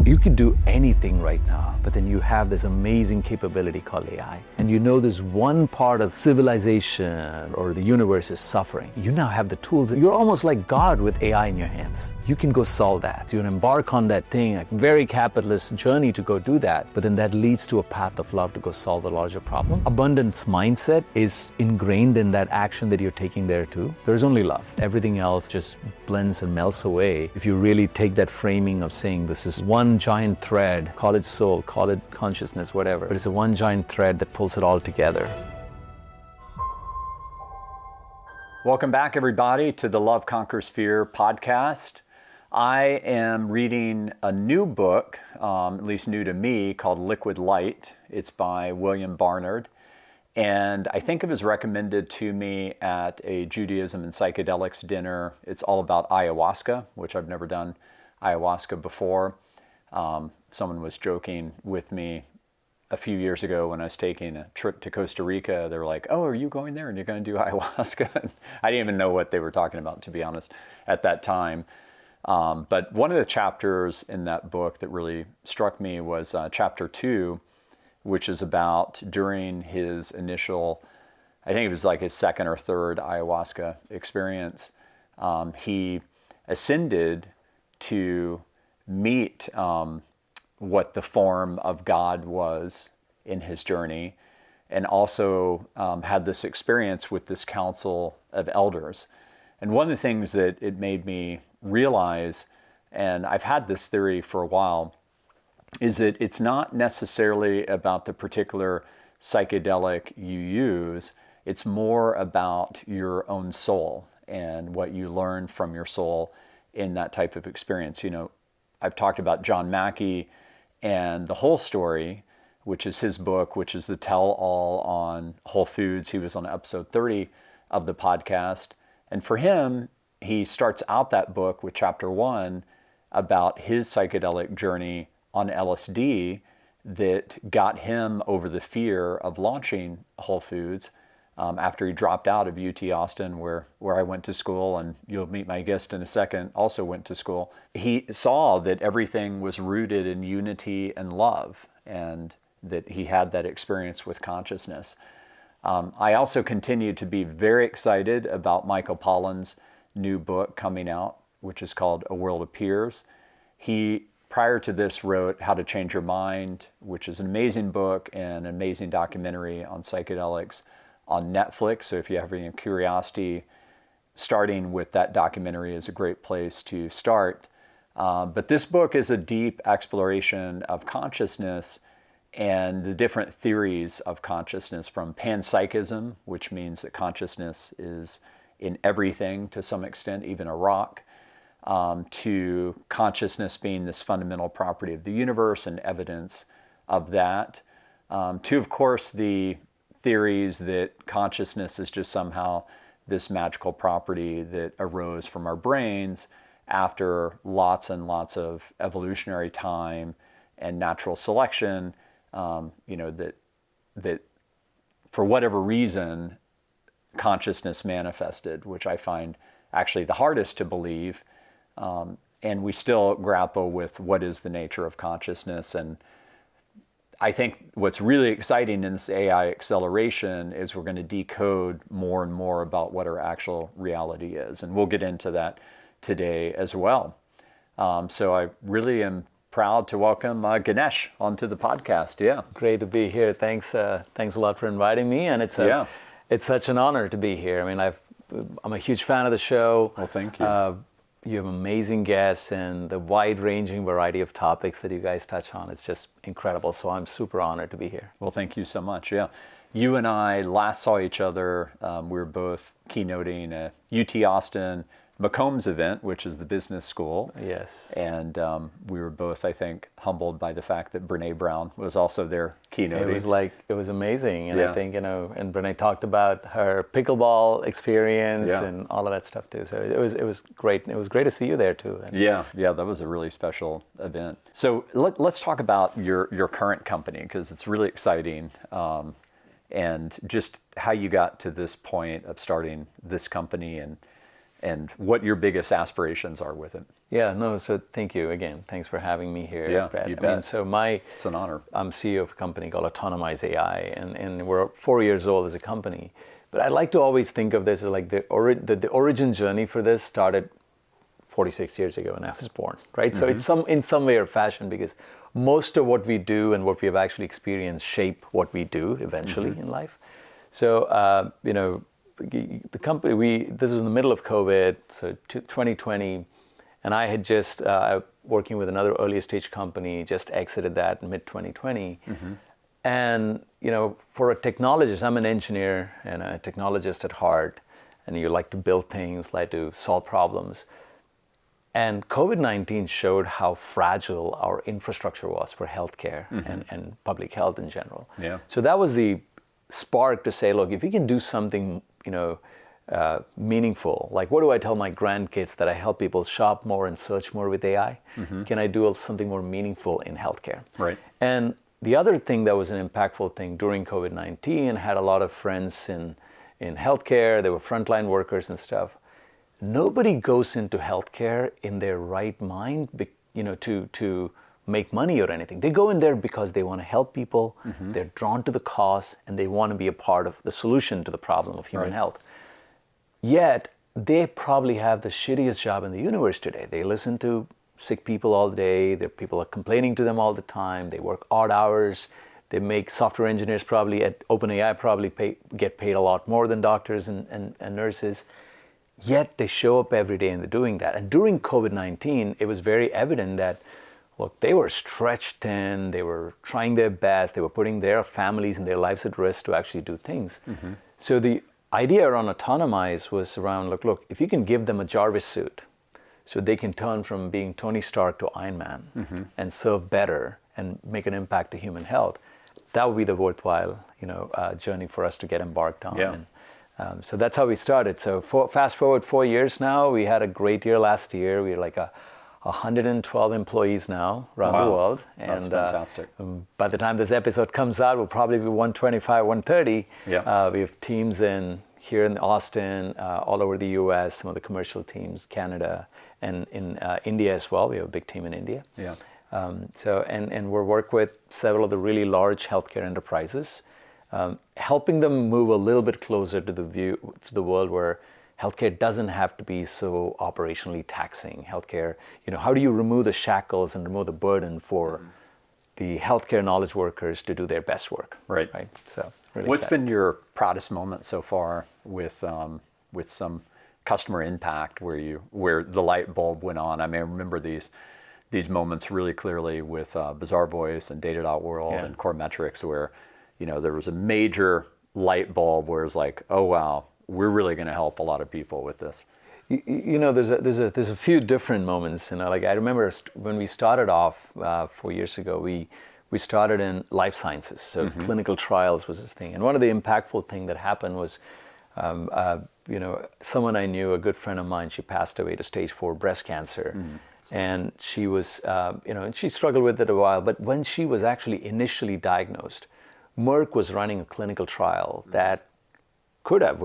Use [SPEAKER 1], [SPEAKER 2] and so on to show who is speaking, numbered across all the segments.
[SPEAKER 1] You could do anything right now, but then you have this amazing capability called AI. And you know there's one part of civilization or the universe is suffering. You now have the tools. You're almost like God with AI in your hands. You can go solve that. So you embark on that thing, a very capitalist journey to go do that, but then that leads to a path of love to go solve the larger problem. Abundance mindset is ingrained in that action that you're taking there too. There's only love. Everything else just blends and melts away. If you really take that framing of saying this is one giant thread, call it soul, call it consciousness, whatever, but it's a one giant thread that pulls it all together.
[SPEAKER 2] Welcome back, everybody, to the Love Conquers Fear podcast. I am reading a new book, at least new to me, called Liquid Light. It's by William Barnard. And I think it was recommended to me at a Judaism and psychedelics dinner. It's all about ayahuasca, which I've never done ayahuasca before. Someone was joking with me a few years ago when I was taking a trip to Costa Rica. They were like, "Oh, are you going there and you're going to do ayahuasca?" I didn't even know what they were talking about, to be honest, at that time. But one of the chapters in that book that really struck me was chapter 2, which is about during his initial, I think it was like his second or third ayahuasca experience, he ascended to meet what the form of God was in his journey, and also had this experience with this council of elders. And one of the things that it made me realize, and I've had this theory for a while, is that it's not necessarily about the particular psychedelic you use. It's more about your own soul and what you learn from your soul in that type of experience. You know, I've talked about John Mackey and The Whole Story, which is his book, which is the tell-all on Whole Foods. He was on episode 30 of the podcast. And for him, he starts out that book with chapter 1 about his psychedelic journey on LSD that got him over the fear of launching Whole Foods after he dropped out of UT Austin, where I went to school, and you'll meet my guest in a second, also went to school. He saw that everything was rooted in unity and love, and that he had that experience with consciousness. I also continued to be very excited about Michael Pollan's new book coming out, which is called A World of Peers. He, prior to this, wrote How to Change Your Mind, which is an amazing book and an amazing documentary on psychedelics on Netflix. So if you have any curiosity, starting with that documentary is a great place to start. But this book is a deep exploration of consciousness and the different theories of consciousness, from panpsychism, which means that consciousness is in everything to some extent, even a rock, to consciousness being this fundamental property of the universe and evidence of that, to, of course, the theories that consciousness is just somehow this magical property that arose from our brains after lots and lots of evolutionary time and natural selection, that for whatever reason, consciousness manifested, which I find actually the hardest to believe. And we still grapple with what is the nature of consciousness. And I think what's really exciting in this AI acceleration is we're going to decode more and more about what our actual reality is. And we'll get into that today as well. So I really am proud to welcome Ganesh onto the podcast. Yeah.
[SPEAKER 1] Great to be here. Thanks a lot for inviting me. And it's such an honor to be here. I mean, I'm a huge fan of the show.
[SPEAKER 2] Well, thank you.
[SPEAKER 1] You have amazing guests and the wide-ranging variety of topics that you guys touch on. It's just incredible. So I'm super honored to be here.
[SPEAKER 2] Well, thank you so much. Yeah. You and I last saw each other. We were both keynoting a UT Austin McCombs event, which is the business school.
[SPEAKER 1] Yes.
[SPEAKER 2] And we were both, I think, humbled by the fact that Brene Brown was also there keynoting.
[SPEAKER 1] It was amazing. And I think, and Brene talked about her pickleball experience and all of that stuff too. So it was great. It was great to see you there too. And
[SPEAKER 2] yeah, that was a really special event. So let's talk about your current company, because it's really exciting. And just how you got to this point of starting this company, and and what your biggest aspirations are with it.
[SPEAKER 1] Yeah, no, so thank you again. Thanks for having me here,
[SPEAKER 2] Yeah,
[SPEAKER 1] Brad.
[SPEAKER 2] you
[SPEAKER 1] I mean,
[SPEAKER 2] bet.
[SPEAKER 1] so
[SPEAKER 2] It's an honor.
[SPEAKER 1] I'm CEO of a company called Autonomize AI, and we're 4 years old as a company. But I like to always think of this as like the origin journey for this started 46 years ago when I was born, right? So it's in some way or fashion, because most of what we do and what we have actually experienced shape what we do eventually in life. So, the company, this was in the middle of COVID, so 2020, and I had just, working with another early stage company, just exited that in mid 2020. And, for a technologist, I'm an engineer and a technologist at heart, and you like to build things, like to solve problems. And COVID-19 showed how fragile our infrastructure was for healthcare and public health in general.
[SPEAKER 2] Yeah.
[SPEAKER 1] So that was the spark to say, look, if we can do something, meaningful, like what do I tell my grandkids that I help people shop more and search more with AI? Can I do something more meaningful in healthcare?
[SPEAKER 2] Right.
[SPEAKER 1] And the other thing that was an impactful thing during COVID-19, had a lot of friends in healthcare, they were frontline workers and stuff. Nobody goes into healthcare in their right mind, to make money or anything. They go in there because they want to help people, they're drawn to the cause, and they want to be a part of the solution to the problem of human health. Yet, they probably have the shittiest job in the universe today. They listen to sick people all day, people are complaining to them all the time, they work odd hours, they make software engineers probably at OpenAI get paid a lot more than doctors and nurses. Yet they show up every day and they're doing that. And during COVID-19, it was very evident that, look, they were stretched thin, they were trying their best, they were putting their families and their lives at risk to actually do things. So the idea around Autonomize was around, look, if you can give them a Jarvis suit, so they can turn from being Tony Stark to Iron Man and serve better and make an impact to human health, that would be the worthwhile, journey for us to get embarked on.
[SPEAKER 2] Yeah.
[SPEAKER 1] And, so that's how we started. So fast forward 4 years now, we had a great year last year. We're like 112 employees now around the world. And
[SPEAKER 2] that's fantastic.
[SPEAKER 1] By the time this episode comes out, we'll probably be 125, 130.
[SPEAKER 2] Yeah.
[SPEAKER 1] We have teams here in Austin, all over the US, some of the commercial teams, Canada, and in India as well. We have a big team in India.
[SPEAKER 2] Yeah.
[SPEAKER 1] And we work with several of the really large healthcare enterprises, helping them move a little bit closer to the world where healthcare doesn't have to be so operationally taxing. Healthcare, how do you remove the shackles and remove the burden for the healthcare knowledge workers to do their best work?
[SPEAKER 2] Right.
[SPEAKER 1] So, really
[SPEAKER 2] what's
[SPEAKER 1] exciting.
[SPEAKER 2] been your proudest moment so far with some customer impact where the light bulb went on? I mean, I remember these moments really clearly with Bizarre Voice and Data.World and Core Metrics, where there was a major light bulb where it's like, oh wow, we're really going to help a lot of people with this.
[SPEAKER 1] There's a few different moments. Like I remember when we started off 4 years ago, we started in life sciences, so clinical trials was this thing. And one of the impactful thing that happened was, someone I knew, a good friend of mine, she passed away to stage 4 breast cancer. And she was, and she struggled with it a while. But when she was actually initially diagnosed, Merck was running a clinical trial that could have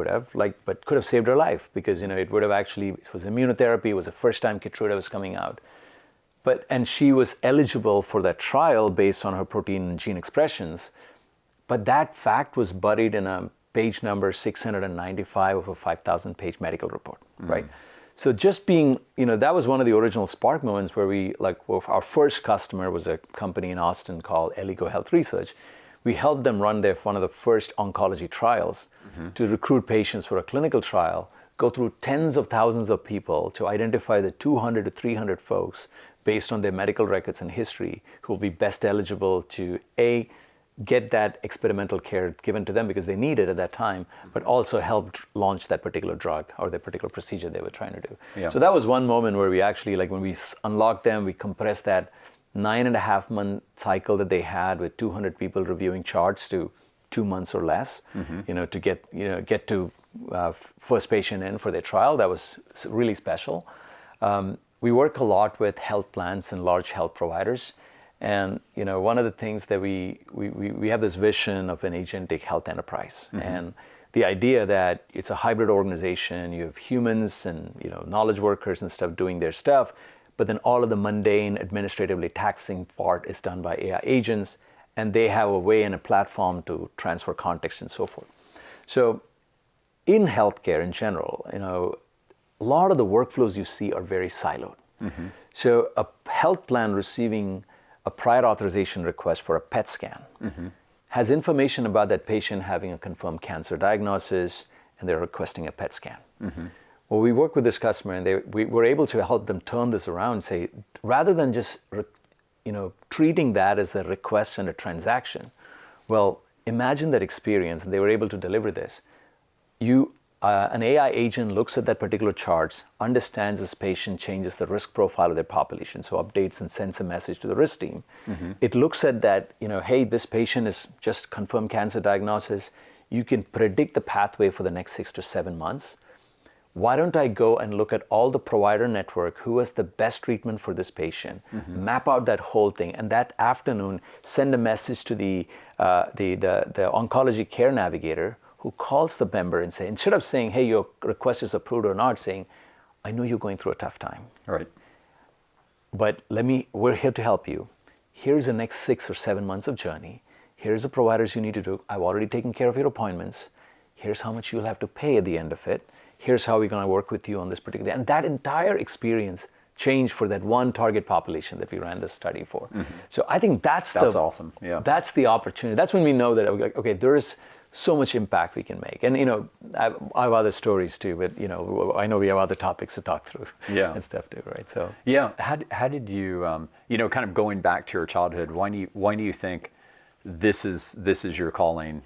[SPEAKER 1] saved her life, because it was immunotherapy. It was the first time Keytruda was coming out, and she was eligible for that trial based on her protein and gene expressions, but that fact was buried in a page number 695 of a 5,000 page medical report, right? So just being, that was one of the original spark moments where our first customer was a company in Austin called Eligo Health Research. We helped them run one of the first oncology trials to recruit patients for a clinical trial, go through tens of thousands of people to identify the 200 to 300 folks based on their medical records and history who will be best eligible to get that experimental care given to them because they need it at that time, but also help launch that particular drug or that particular procedure they were trying to do.
[SPEAKER 2] Yeah.
[SPEAKER 1] So that was one moment where we actually, when we unlocked them, we compressed that 9.5 month cycle that they had with 200 people reviewing charts to 2 months or less, to get to first patient in for their trial. That was really special. We work a lot with health plans and large health providers. And one of the things that we have this vision of an agentic health enterprise. And the idea that it's a hybrid organization, you have humans and knowledge workers and stuff doing their stuff, but then all of the mundane, administratively taxing part is done by AI agents, and they have a way and a platform to transfer context and so forth. So in healthcare in general, a lot of the workflows you see are very siloed. So a health plan receiving a prior authorization request for a PET scan has information about that patient having a confirmed cancer diagnosis, and they're requesting a PET scan. Well, we work with this customer, and we were able to help them turn this around and say, rather than just treating that as a request and a transaction, well, imagine that experience, and they were able to deliver this. An AI agent looks at that particular chart, understands this patient, changes the risk profile of their population, so updates and sends a message to the risk team. It looks at that, hey, this patient is just confirmed cancer diagnosis. You can predict the pathway for the next 6 to 7 months. Why don't I go and look at all the provider network, who has the best treatment for this patient, map out that whole thing, and that afternoon send a message to the oncology care navigator, who calls the member and say, instead of saying, hey, your request is approved or not, saying, I know you're going through a tough time.
[SPEAKER 2] Right.
[SPEAKER 1] But we're here to help you. Here's the next 6 or 7 months of journey. Here's the providers you need to do. I've already taken care of your appointments. Here's how much you'll have to pay at the end of it. Here's how we're going to work with you on this particular. And that entire experience changed for that one target population that we ran this study for. So I think that's
[SPEAKER 2] awesome. Yeah.
[SPEAKER 1] That's the opportunity. That's when we know that, okay, there is so much impact we can make. And I have other stories too, but I know we have other topics to talk through.
[SPEAKER 2] Yeah.
[SPEAKER 1] And stuff too, right? So
[SPEAKER 2] yeah, how did you kind of going back to your childhood? Why do you think this is your calling?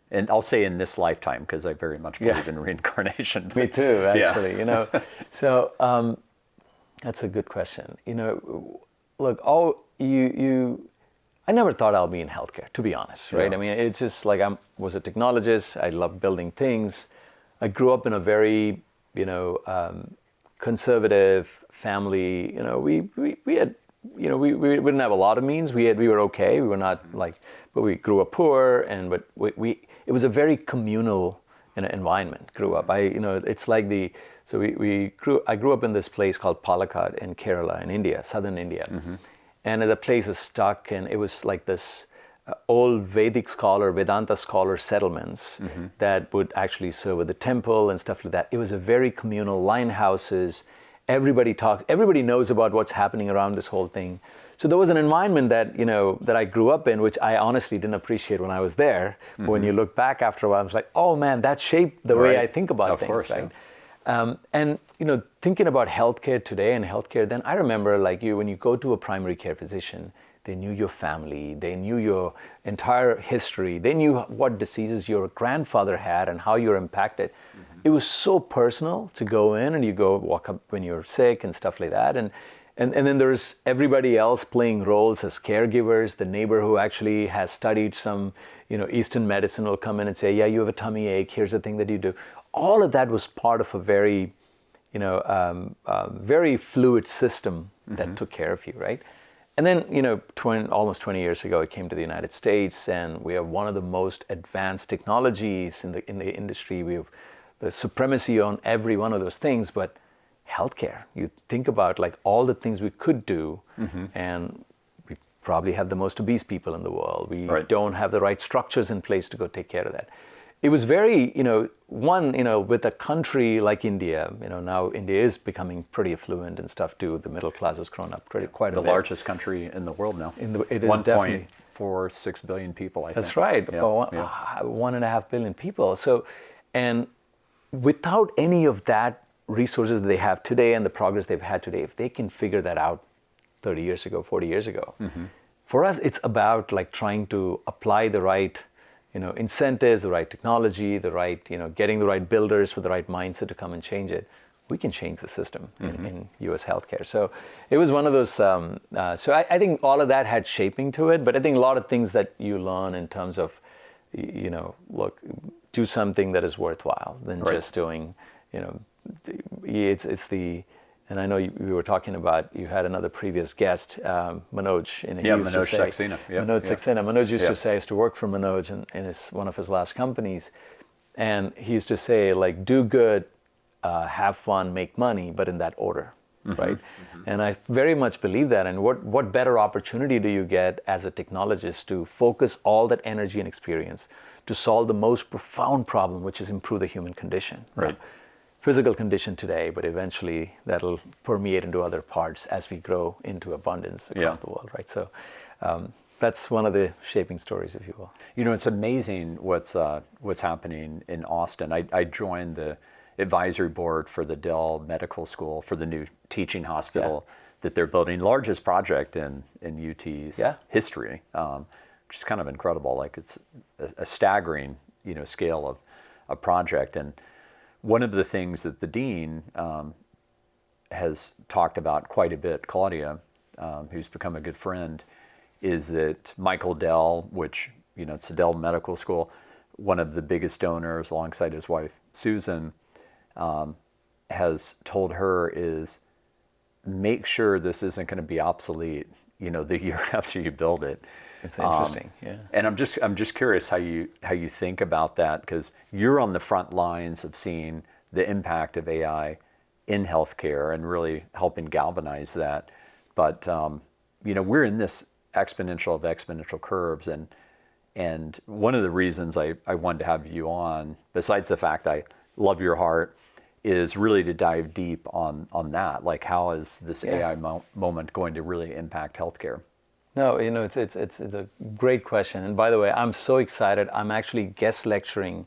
[SPEAKER 2] And I'll say in this lifetime, because I very much believe in reincarnation.
[SPEAKER 1] Me too, actually. So that's a good question. Look, I never thought I'll be in healthcare, to be honest, right? I mean, it's just like I was a technologist. I love building things. I grew up in a very, conservative family. We had, we didn't have a lot of means. We were okay. We were not but we grew up poor, but it was a very communal environment. Grew up. It's like I grew up in this place called Palakkad in Kerala, in India, southern India. And the place is stuck, and it was like this old Vedanta scholar settlements that would actually serve with the temple and stuff like that. It was a very communal, line houses. Everybody knows about what's happening around this whole thing. So there was an environment that I grew up in, which I honestly didn't appreciate when I was there. But when you look back after a while, I was like, oh man, that shaped the way I think about things, course, right? Yeah. And thinking about healthcare today and healthcare then, I remember when you go to a primary care physician, they knew your family, they knew your entire history, they knew what diseases your grandfather had and how you're impacted. It was so personal to go in, and you go walk up when you're sick and stuff like that. And then there's everybody else playing roles as caregivers. The neighbor who actually has studied some, Eastern medicine will come in and say, yeah, you have a tummy ache, here's the thing that you do. All of that was part of a very, very fluid system that took care of you, right? And then, almost 20 years ago, I came to the United States, and we have one of the most advanced technologies in the industry. We have the supremacy on every one of those things, but healthcare, you think about all the things we could do, and we probably have the most obese people in the world. We don't have the right structures in place to go take care of that. It was very, with a country like India, now India is becoming pretty affluent and stuff too. The middle class has grown up quite a bit.
[SPEAKER 2] The largest country in the world now.
[SPEAKER 1] It is definitely
[SPEAKER 2] 1.46 billion people, I think.
[SPEAKER 1] That's right, about 1.5 billion people. So, and without any of that resources that they have today and the progress they've had today, if they can figure that out 30 years ago, 40 years ago, for us, it's about trying to apply the right incentives, the right technology, the right, getting the right builders with the right mindset to come and change it. We can change the system in U.S. healthcare. So it was one of those, so I think all of that had shaping to it, but I think a lot of things that you learn in terms of, look, do something that is worthwhile than just doing, it's the, and I know we were talking about, you had another previous guest, Manoj.
[SPEAKER 2] Manoj Saxena.
[SPEAKER 1] Manoj Saxena. Manoj used to say, I used to work for Manoj in one of his last companies. And he used to say, like, do good, have fun, make money, but in that order, right? And I very much believe that. And what better opportunity do you get as a technologist to focus all that energy and experience to solve the most profound problem, which is improve the human condition,
[SPEAKER 2] Right.
[SPEAKER 1] Physical condition today, but eventually that'll permeate into other parts as we grow into abundance across the world, right? So that's one of the shaping stories, if you will.
[SPEAKER 2] You know, it's amazing what's happening in Austin. I joined the advisory board for the Dell Medical School for the new teaching hospital that they're building, largest project in UT's history, which is kind of incredible. Like, it's a staggering, scale of a project. And one of the things that the dean has talked about quite a bit, Claudia, who's become a good friend, is that Michael Dell, which, it's the Dell Medical School, one of the biggest donors alongside his wife, Susan, has told her is make sure this isn't going to be obsolete, the year after you build it.
[SPEAKER 1] It's interesting,
[SPEAKER 2] And I'm just curious how you think about that, because you're on the front lines of seeing the impact of AI in healthcare and really helping galvanize that. But we're in this exponential of exponential curves, and one of the reasons I wanted to have you on, besides the fact I love your heart, is really to dive deep on that. Like, how is this AI moment going to really impact healthcare?
[SPEAKER 1] No, it's a great question. And by the way, I'm so excited. I'm actually guest lecturing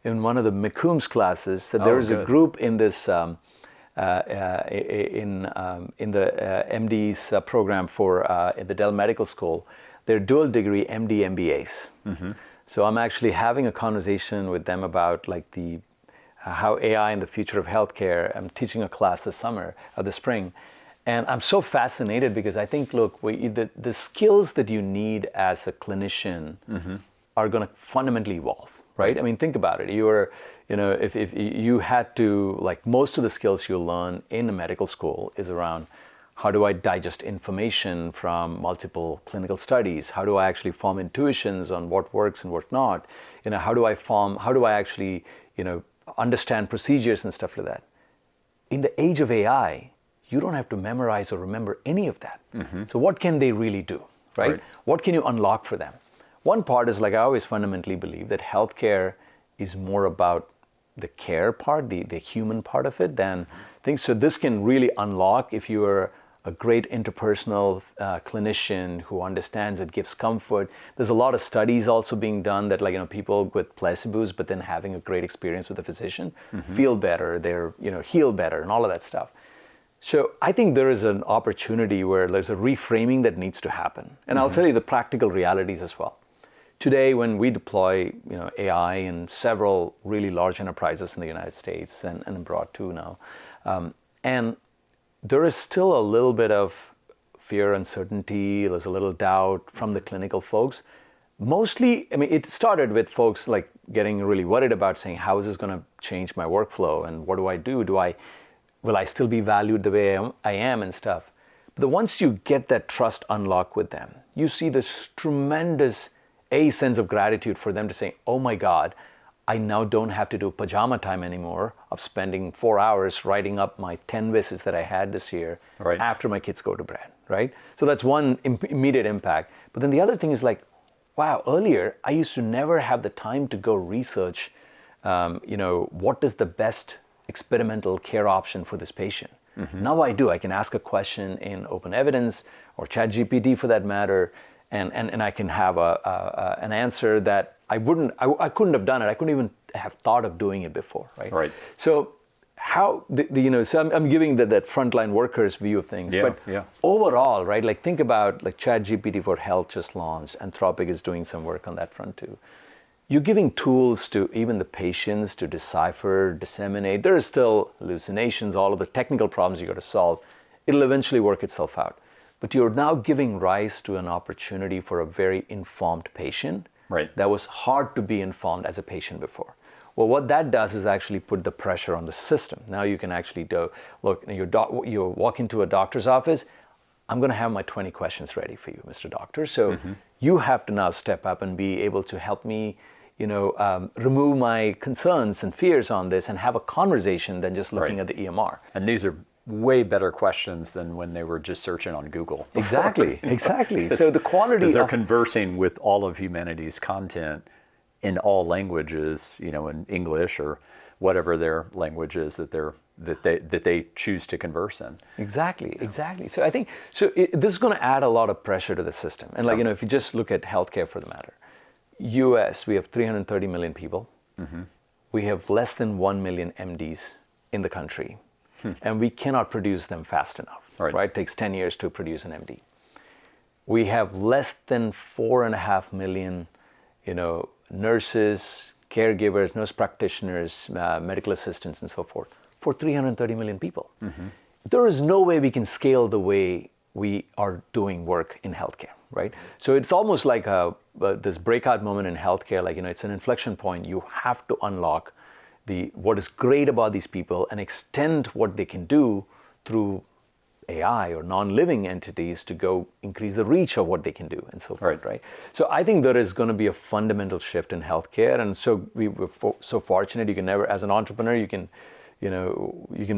[SPEAKER 1] in one of the McCombs classes. So there is a group in this in the MD's program for in the Dell Medical School. They're dual degree MD MBAs. So I'm actually having a conversation with them about like how AI and the future of healthcare. I'm teaching a class this spring. And I'm so fascinated because I think, look, the skills that you need as a clinician are going to fundamentally evolve, right? I mean, think about it. If you had to, like, most of the skills you learn in a medical school is around how do I digest information from multiple clinical studies? How do I actually form intuitions on what works and what not? How do I actually, understand procedures and stuff like that? In the age of AI, you don't have to memorize or remember any of that. So what can they really do, right? What can you unlock for them? One part is, like, I always fundamentally believe that healthcare is more about the care part, the human part of it, than things. So this can really unlock if you are a great interpersonal clinician who understands it, gives comfort. There's a lot of studies also being done that, like, people with placebos, but then having a great experience with a physician, feel better, they're, heal better, and all of that stuff. So I think there is an opportunity where there's a reframing that needs to happen. And I'll tell you the practical realities as well. Today, when we deploy AI in several really large enterprises in the United States and abroad too now, and there is still a little bit of fear, uncertainty, there's a little doubt from the clinical folks. Mostly, it started with folks like getting really worried about saying, how is this going to change my workflow? And what do I do? Will I still be valued the way I am and stuff? But once you get that trust unlocked with them, you see this tremendous sense of gratitude for them to say, oh my God, I now don't have to do pajama time anymore of spending 4 hours writing up my 10 visits that I had this year after my kids go to bed, right? So that's one immediate impact. But then the other thing is, like, wow, earlier I used to never have the time to go research, what is the best experimental care option for this patient. Now I do. I can ask a question in open evidence or ChatGPT for that matter, and I can have an answer that I couldn't have done it. I couldn't even have thought of doing it before, right? So how so I'm giving that frontline workers view of things, but overall, right? Like, think about, like, ChatGPT for Health just launched. Anthropic is doing some work on that front too. You're giving tools to even the patients to decipher, disseminate. There are still hallucinations, all of the technical problems you got to solve. It'll eventually work itself out. But you're now giving rise to an opportunity for a very informed patient that was hard to be informed as a patient before. Well, what that does is actually put the pressure on the system. Now you can actually you walk into a doctor's office, I'm going to have my 20 questions ready for you, Mr. Doctor. So you have to now step up and be able to help me, remove my concerns and fears on this and have a conversation than just looking at the EMR.
[SPEAKER 2] And these are way better questions than when they were just searching on Google.
[SPEAKER 1] Exactly. So the quality,
[SPEAKER 2] because they're conversing with all of humanity's content in all languages, in English or whatever their language is that they choose to converse in.
[SPEAKER 1] Exactly. So I think this is going to add a lot of pressure to the system. And if you just look at healthcare for the matter, U.S. we have 330 million people. Mm-hmm. We have less than 1 million MDs in the country. And we cannot produce them fast enough, right? It takes 10 years to produce an MD. We have less than 4.5 million, nurses, caregivers, nurse practitioners, medical assistants, and so forth, for 330 million people. Mm-hmm. There is no way we can scale the way we are doing work in healthcare, right? So it's almost like this breakout moment in healthcare, it's an inflection point. You have to unlock what is great about these people and extend what they can do through AI or non-living entities to go increase the reach of what they can do and so forth, right? So I think there is going to be a fundamental shift in healthcare, and so we were so fortunate. You can never, as an entrepreneur, you can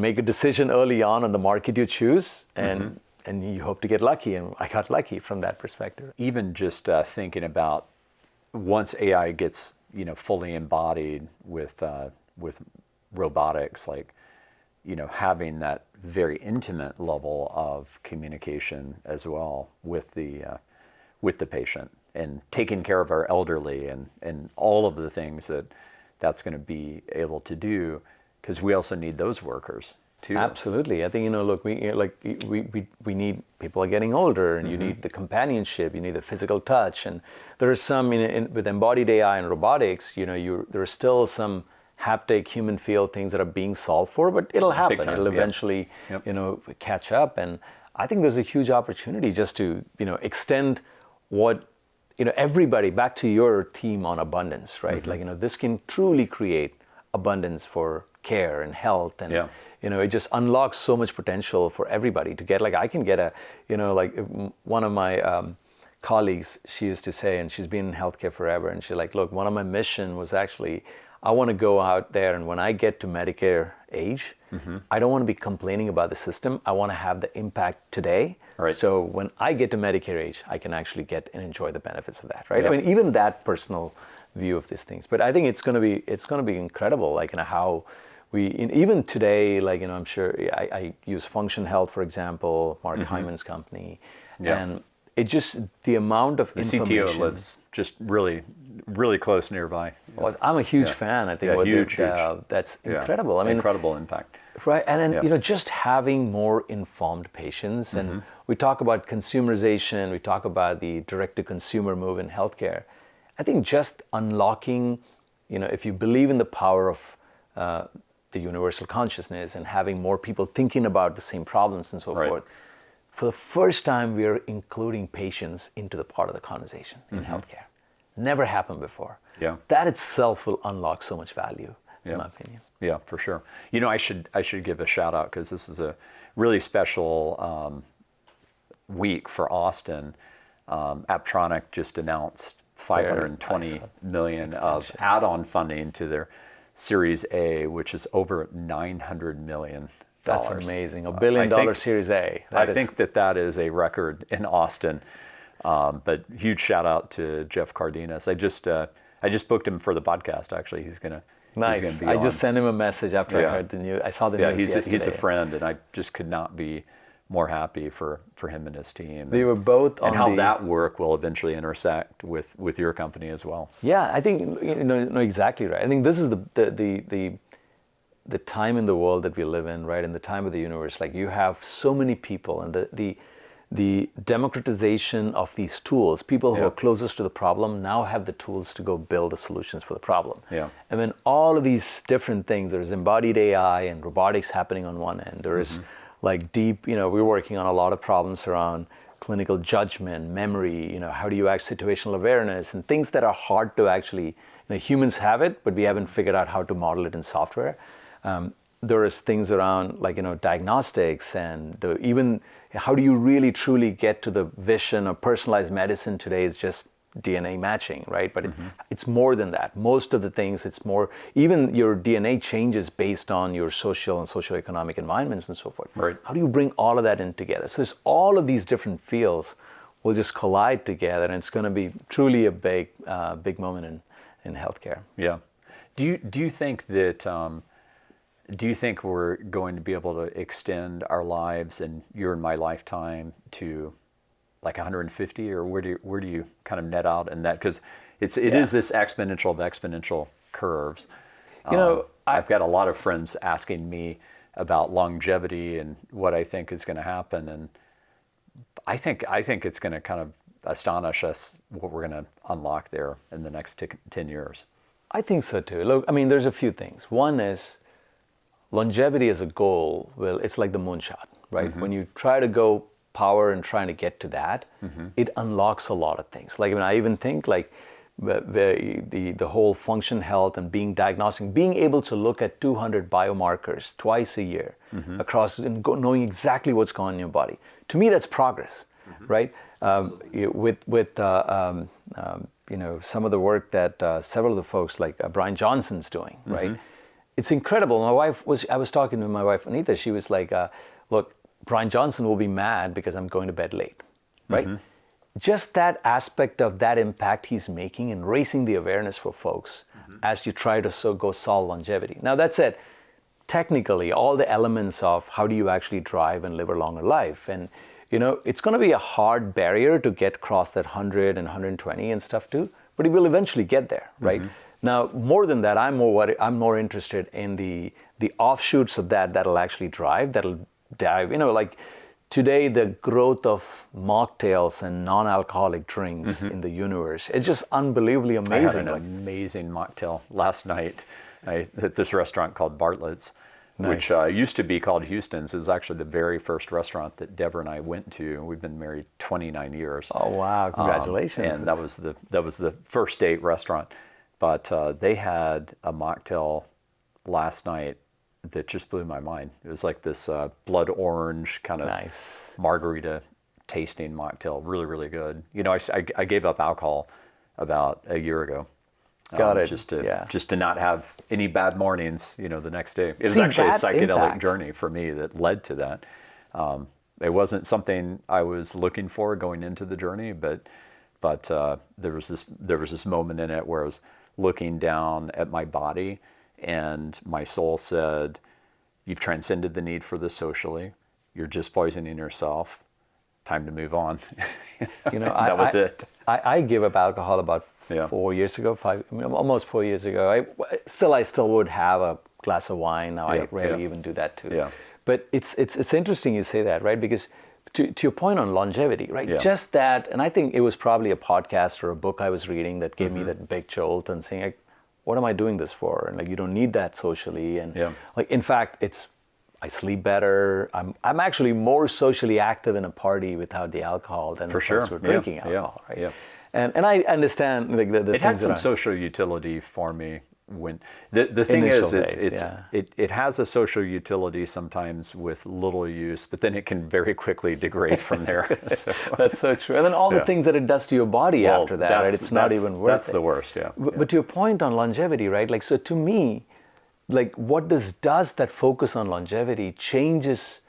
[SPEAKER 1] make a decision early on the market you choose, and you hope to get lucky, and I got lucky from that perspective.
[SPEAKER 2] Even just thinking about once AI gets fully embodied with robotics, having that very intimate level of communication as well with the patient, and taking care of our elderly and all of the things that's going to be able to do, because we also need those workers too.
[SPEAKER 1] Absolutely. I think we need, people are getting older, and you need the companionship, you need the physical touch, and there are some with embodied AI and robotics, there are still some haptic human feel things that are being solved for, but it'll happen. It'll eventually, catch up. And I think there's a huge opportunity just to, extend what, everybody, back to your theme on abundance, right? Mm-hmm. This can truly create abundance for care and health, and it just unlocks so much potential for everybody to get. I can get one of my colleagues, she used to say, and she's been in healthcare forever, and she's like, look, one of my mission was actually, I want to go out there, and when I get to Medicare age, I don't want to be complaining about the system. I want to have the impact today. Right. So when I get to Medicare age, I can actually get and enjoy the benefits of that, right? Yep. I mean, even that personal view of these things. But I think it's going to be incredible, how we, even today, I'm sure I use Function Health, for example, Mark Hyman's company, and it just, the amount of information. The CTO lives
[SPEAKER 2] just really, really close nearby.
[SPEAKER 1] Well, I'm a huge fan. I think huge. That's incredible. I mean,
[SPEAKER 2] incredible impact.
[SPEAKER 1] Right, and then just having more informed patients, and we talk about consumerization, we talk about the direct-to-consumer move in healthcare. I think just unlocking, if you believe in the power of the universal consciousness and having more people thinking about the same problems and so forth. For the first time, we are including patients into the part of the conversation in healthcare. Never happened before. Yeah. That itself will unlock so much value, in my opinion.
[SPEAKER 2] Yeah, for sure. I should give a shout out, because this is a really special week for Austin. Apptronic just announced $520 million of add-on funding to their Series A, which is over $900 million.
[SPEAKER 1] That's amazing. $1 billion Series A.
[SPEAKER 2] I think that is a record in Austin. But huge shout out to Jeff Cardenas. I just booked him for the podcast. Actually, he's gonna be
[SPEAKER 1] I just sent him a message after I heard the news. I saw the news yesterday.
[SPEAKER 2] He's a friend, and I just could not be more happy for him and his team.
[SPEAKER 1] We were both on,
[SPEAKER 2] and how that work will eventually intersect with your company as well.
[SPEAKER 1] Yeah, I think exactly right. I think this is the time in the world that we live in, right? In the time of the universe, you have so many people, and the democratization of these tools. People who are closest to the problem now have the tools to go build the solutions for the problem. Yeah. And then all of these different things, there's embodied AI and robotics happening on one end. There is deep, we're working on a lot of problems around clinical judgment, memory, how do you act, situational awareness, and things that are hard to actually, humans have it, but we haven't figured out how to model it in software. There is things around diagnostics, and even how do you really truly get to the vision of personalized medicine today is just DNA matching, right? But it's more than that. Most of the things, it's more, even your DNA changes based on your social and socioeconomic environments and so forth.
[SPEAKER 2] Right.
[SPEAKER 1] How do you bring all of that in together? So there's all of these different fields will just collide together, and it's going to be truly a big moment in healthcare.
[SPEAKER 2] Yeah. Do you think that do you think we're going to be able to extend our lives in your and my lifetime to like 150, or where do you kind of net out in that? Because it is this exponential of exponential curves. I've got a lot of friends asking me about longevity and what I think is going to happen, and I think it's going to kind of astonish us what we're going to unlock there in the next 10 years.
[SPEAKER 1] I think so too. Look, I mean, there's a few things. One is longevity as a goal. Well, it's like the moonshot, right? When you try to go power and trying to get to that, it unlocks a lot of things. Like, I mean, I even think like the whole function health and being diagnostic, being able to look at 200 biomarkers twice a year across and knowing exactly what's going on in your body. To me, that's progress, right? With some of the work that several of the folks like Brian Johnson's doing, right? It's incredible. I was talking to my wife, Anita, she was like, look, Brian Johnson will be mad because I'm going to bed late, right? Just that aspect of that impact he's making and raising the awareness for folks as you try to go solve longevity. Now that said, technically, all the elements of how do you actually drive and live a longer life, and it's going to be a hard barrier to get across that 100 and 120 and stuff too, but it will eventually get there, right? Now, more than that, I'm more interested in the offshoots of that'll actually that'll dive, like today, the growth of mocktails and non-alcoholic drinks in the universe, it's just unbelievably amazing.
[SPEAKER 2] I had an amazing mocktail last night at this restaurant called Bartlett's. Nice. Which used to be called Houston's. It was actually the very first restaurant that Deborah and I went to. We've been married 29 years.
[SPEAKER 1] Oh wow! Congratulations!
[SPEAKER 2] And that was the first date restaurant. But they had a mocktail last night that just blew my mind. It was like this blood orange kind of margarita tasting mocktail. Really, really good. I gave up alcohol about a year ago.
[SPEAKER 1] Got it.
[SPEAKER 2] Just to not have any bad mornings, the next day. It was actually a psychedelic journey for me that led to that. It wasn't something I was looking for going into the journey, but there was this moment in it where I was looking down at my body, and my soul said, "You've transcended the need for this socially. You're just poisoning yourself. Time to move on." That was it.
[SPEAKER 1] I gave up alcohol about 4 years ago, almost 4 years ago. I still would have a glass of wine. Now I rarely even do that too.
[SPEAKER 2] Yeah.
[SPEAKER 1] But it's interesting you say that, right? Because to your point on longevity, right? Yeah. Just that, and I think it was probably a podcast or a book I was reading that gave me that big jolt and saying, like, what am I doing this for? And like, you don't need that socially. And like, in fact, I sleep better. I'm actually more socially active in a party without the alcohol than folks who are drinking alcohol, right? Yeah. And I understand like the
[SPEAKER 2] it had some social utility for me. When the thing is, it has a social utility sometimes with little use, but then it can very quickly degrade from there. So.
[SPEAKER 1] That's so true. And then all the things that it does to your body after that, right? It's not even worth it.
[SPEAKER 2] That's the worst,
[SPEAKER 1] But to your point on longevity, right? Like, so to me, like what this does, that focus on longevity changes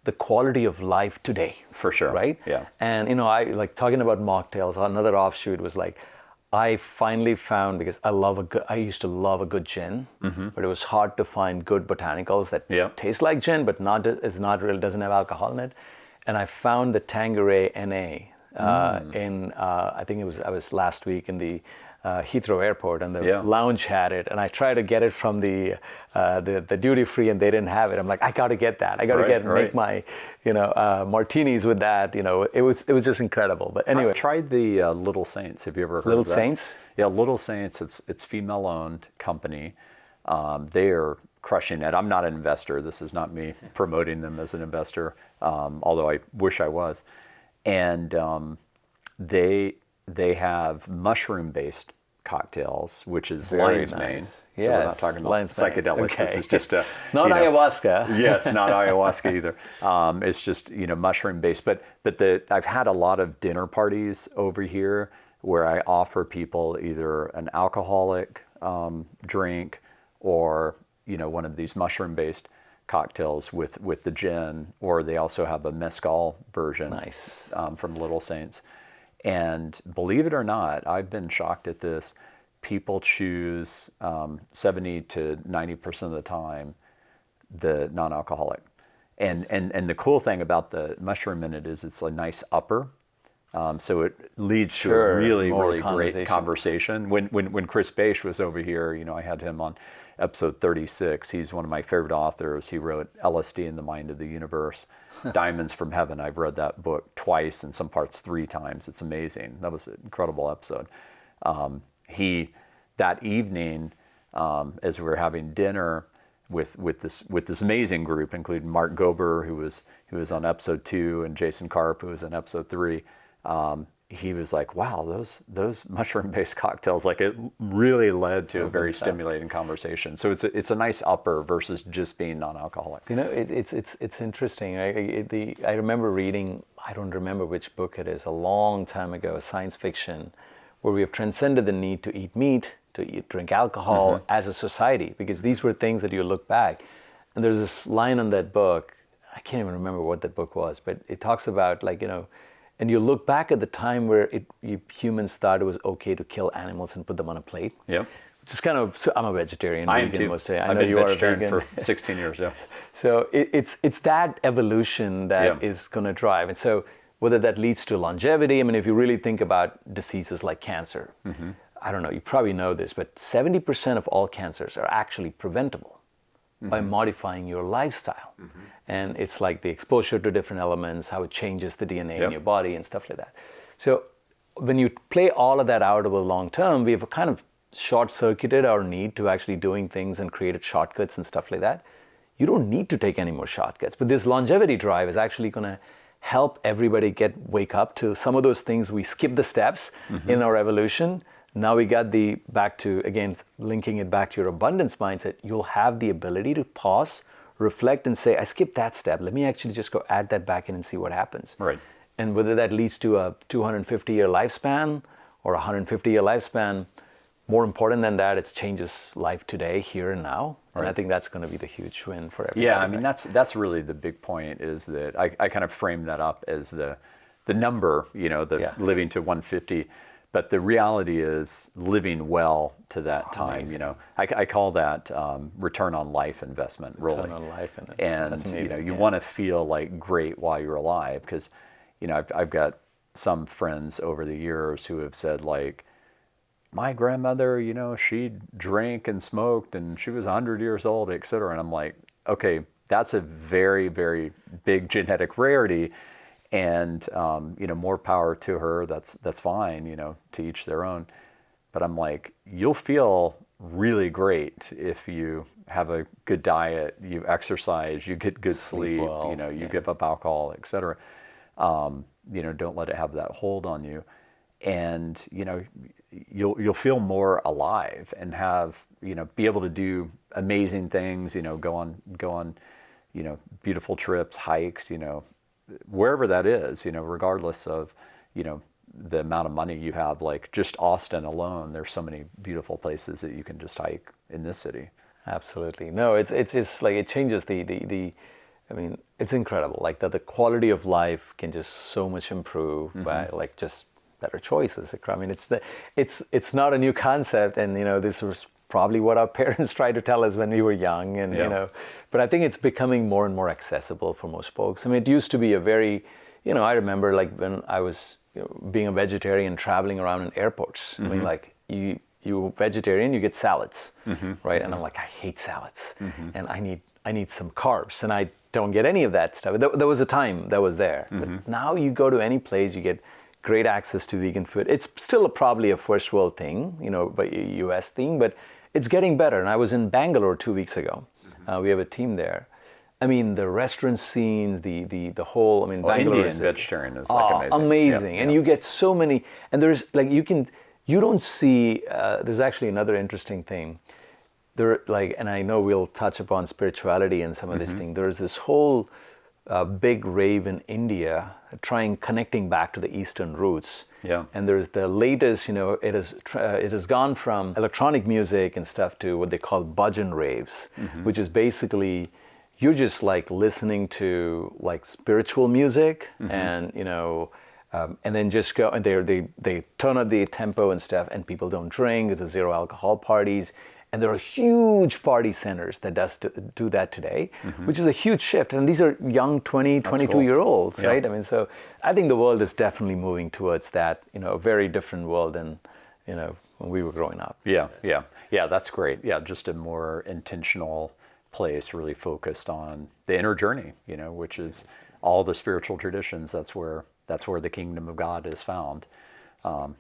[SPEAKER 1] the quality of life today.
[SPEAKER 2] For sure.
[SPEAKER 1] Right?
[SPEAKER 2] Yeah.
[SPEAKER 1] And, I like talking about mocktails, another offshoot was like, I finally found, because I used to love a good gin, but it was hard to find good botanicals that taste like gin, but doesn't have alcohol in it. And I found the Tanqueray NA I think I was last week in the Heathrow Airport, and the lounge had it, and I tried to get it from the duty free, and they didn't have it. I'm like, I got to get that. I got to make my martinis with that. It was just incredible. But anyway,
[SPEAKER 2] I tried the Little Saints. Have you ever heard
[SPEAKER 1] Little
[SPEAKER 2] of that?
[SPEAKER 1] Saints?
[SPEAKER 2] Yeah, Little Saints. It's female owned company. They are crushing it. I'm not an investor. This is not me promoting them as an investor, although I wish I was. And they have mushroom-based cocktails, which is lion's mane.
[SPEAKER 1] Yes,
[SPEAKER 2] so we're not talking about psychedelics.
[SPEAKER 1] Okay.
[SPEAKER 2] This is just
[SPEAKER 1] not ayahuasca.
[SPEAKER 2] Yes, not ayahuasca either. It's just mushroom-based. But I've had a lot of dinner parties over here, where I offer people either an alcoholic drink or, one of these mushroom-based cocktails with the gin, or they also have a mezcal version.
[SPEAKER 1] Nice.
[SPEAKER 2] From Little Saints. And believe it or not, I've been shocked at this. People choose 70 to 90% of the time the non-alcoholic. And the cool thing about the mushroom in it is it's a nice upper. So it leads to a really great conversation. When Chris Bache was over here, I had him on episode 36. He's one of my favorite authors. He wrote LSD and the Mind of the Universe, Diamonds from Heaven. I've read that book twice, and some parts 3 times. It's amazing. That was an incredible episode. That evening, as we were having dinner with this amazing group, including Mark Gober, who was on episode 2, and Jason Karp, who was on episode 3. He was like, "Wow, those mushroom-based cocktails!" Like, it really led to a very stimulating conversation. So it's a nice upper versus just being non-alcoholic.
[SPEAKER 1] It's interesting. I remember reading, I don't remember which book it is, a long time ago, science fiction, where we have transcended the need to eat meat, to drink alcohol as a society, because these were things that you look back. And there's this line on that book, I can't even remember what that book was, but it talks about, and you look back at the time where humans thought it was okay to kill animals and put them on a plate.
[SPEAKER 2] Yep.
[SPEAKER 1] Which is kind of, so I'm a vegetarian.
[SPEAKER 2] I am too.
[SPEAKER 1] I know you are a vegan
[SPEAKER 2] for 16 years. Yeah.
[SPEAKER 1] So it's that evolution that is going to drive. And so whether that leads to longevity, if you really think about diseases like cancer, I don't know, you probably know this, but 70% of all cancers are actually preventable by modifying your lifestyle. And it's like the exposure to different elements, how it changes the DNA in your body and stuff like that. So when you play all of that out over the long term, we have kind of short-circuited our need to actually doing things and created shortcuts and stuff like that. You don't need to take any more shortcuts. But this longevity drive is actually going to help everybody wake up to some of those things. We skipped the steps in our evolution. Now we got back to, again, linking it back to your abundance mindset, you'll have the ability to pause, reflect, and say, I skipped that step. Let me actually just go add that back in and see what happens.
[SPEAKER 2] Right.
[SPEAKER 1] And whether that leads to a 250-year lifespan or a 150-year lifespan, more important than that, it changes life today, here and now. And I think that's going to be the huge win for everybody.
[SPEAKER 2] Yeah, that's really the big point, is that I kind of frame that up as the number, living to 150. But the reality is living well to that time. Amazing. I call that return on life investment. Return
[SPEAKER 1] on life investment.
[SPEAKER 2] And
[SPEAKER 1] that's amazing.
[SPEAKER 2] You want to feel like great while you're alive, because I've got some friends over the years who have said, like, my grandmother, she drank and smoked and she was 100 years old, et cetera. And I'm like, okay, that's a very, very big genetic rarity. And, more power to her, that's fine, to each their own. But I'm like, you'll feel really great if you have a good diet, you exercise, you get good sleep,
[SPEAKER 1] well,
[SPEAKER 2] you give up alcohol, et cetera. Don't let it have that hold on you. And, you'll feel more alive and have, be able to do amazing things, go on, beautiful trips, hikes, wherever that is, regardless of, the amount of money you have. Like just Austin alone, there's so many beautiful places that you can just hike in this city.
[SPEAKER 1] Absolutely. No, it's just like, it changes it's incredible. Like the quality of life can just so much improve by like just better choices. It's not a new concept, and this was probably what our parents tried to tell us when we were young, and but I think it's becoming more and more accessible for most folks. It used to be a very, I remember like when I was being a vegetarian, traveling around in airports. Like you vegetarian, you get salads, right? And I'm like, I hate salads, and I need some carbs, and I don't get any of that stuff. There was a time that was there, but now you go to any place, you get great access to vegan food. It's still probably a first world thing, but US thing, but it's getting better. And I was in Bangalore 2 weeks ago. We have a team there. The restaurant scenes, the whole, Bangalore
[SPEAKER 2] Indian
[SPEAKER 1] is
[SPEAKER 2] vegetarian is like amazing.
[SPEAKER 1] Amazing. And you get so many, and there's like, you don't see, there's actually another interesting thing. And I know we'll touch upon spirituality and some of this thing. There's this whole a big rave in India, connecting back to the Eastern roots.
[SPEAKER 2] Yeah.
[SPEAKER 1] And there's the latest, it has gone from electronic music and stuff to what they call bhajan raves, which is basically you're just like listening to like spiritual music, and and then just go and they turn up the tempo and stuff, and people don't drink. It's a zero alcohol parties. And there are huge party centers that do that today, which is a huge shift. And these are young 20, 22-year-olds,
[SPEAKER 2] Yeah.
[SPEAKER 1] right? I mean, so I think the world is definitely moving towards that, a very different world than, when we were growing up.
[SPEAKER 2] Yeah, that's great. Yeah, just a more intentional place, really focused on the inner journey, which is all the spiritual traditions. That's where the kingdom of God is found.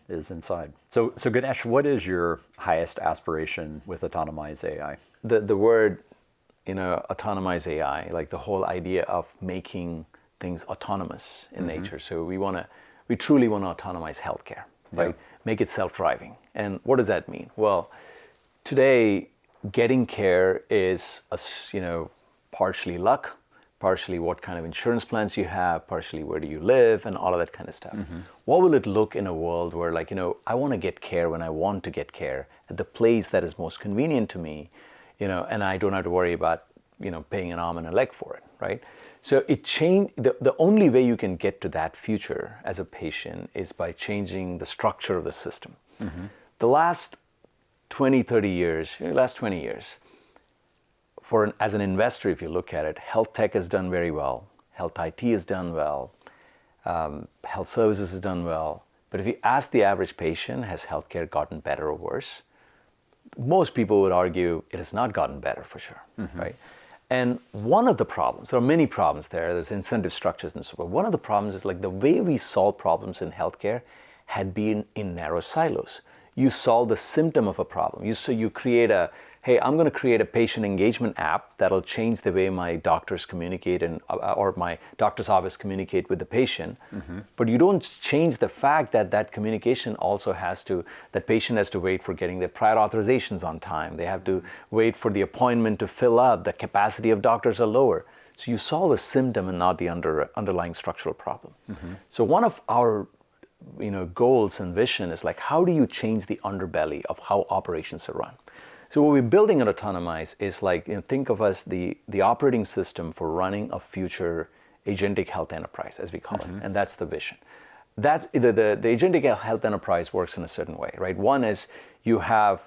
[SPEAKER 2] Is inside. So Ganesh, what is your highest aspiration with Autonomize AI?
[SPEAKER 1] The word, Autonomize AI, like the whole idea of making things autonomous in nature. So we truly want to autonomize healthcare, right?
[SPEAKER 2] Yeah.
[SPEAKER 1] Make it self-driving. And what does that mean? Well, today getting care is, partially luck, partially what kind of insurance plans you have, partially where do you live, and all of that kind of stuff. What will it look in a world where, I want to get care when I want to get care at the place that is most convenient to me, and I don't have to worry about, paying an arm and a leg for it, right? So the only way you can get to that future as a patient is by changing the structure of the system. The last 20 years, as an investor, if you look at it, health tech has done very well, health IT has done well, health services has done well. But if you ask the average patient, has healthcare gotten better or worse? Most people would argue it has not gotten better for sure, right? And one of the problems, there are many problems there's incentive structures and so forth. One of the problems is like the way we solve problems in healthcare had been in narrow silos. You solve the symptom of a problem. You create I'm going to create a patient engagement app that'll change the way my doctors communicate or my doctor's office communicate with the patient. But you don't change the fact that communication also that patient has to wait for getting their prior authorizations on time. They have to wait for the appointment to fill up. The capacity of doctors are lower. So you solve a symptom and not the underlying structural problem. So one of our goals and vision is like, how do you change the underbelly of how operations are run? So what we're building at Autonomize is like, think of us the operating system for running a future agentic health enterprise, as we call it, and that's the vision. That's the agentic health enterprise works in a certain way, right? One is you have,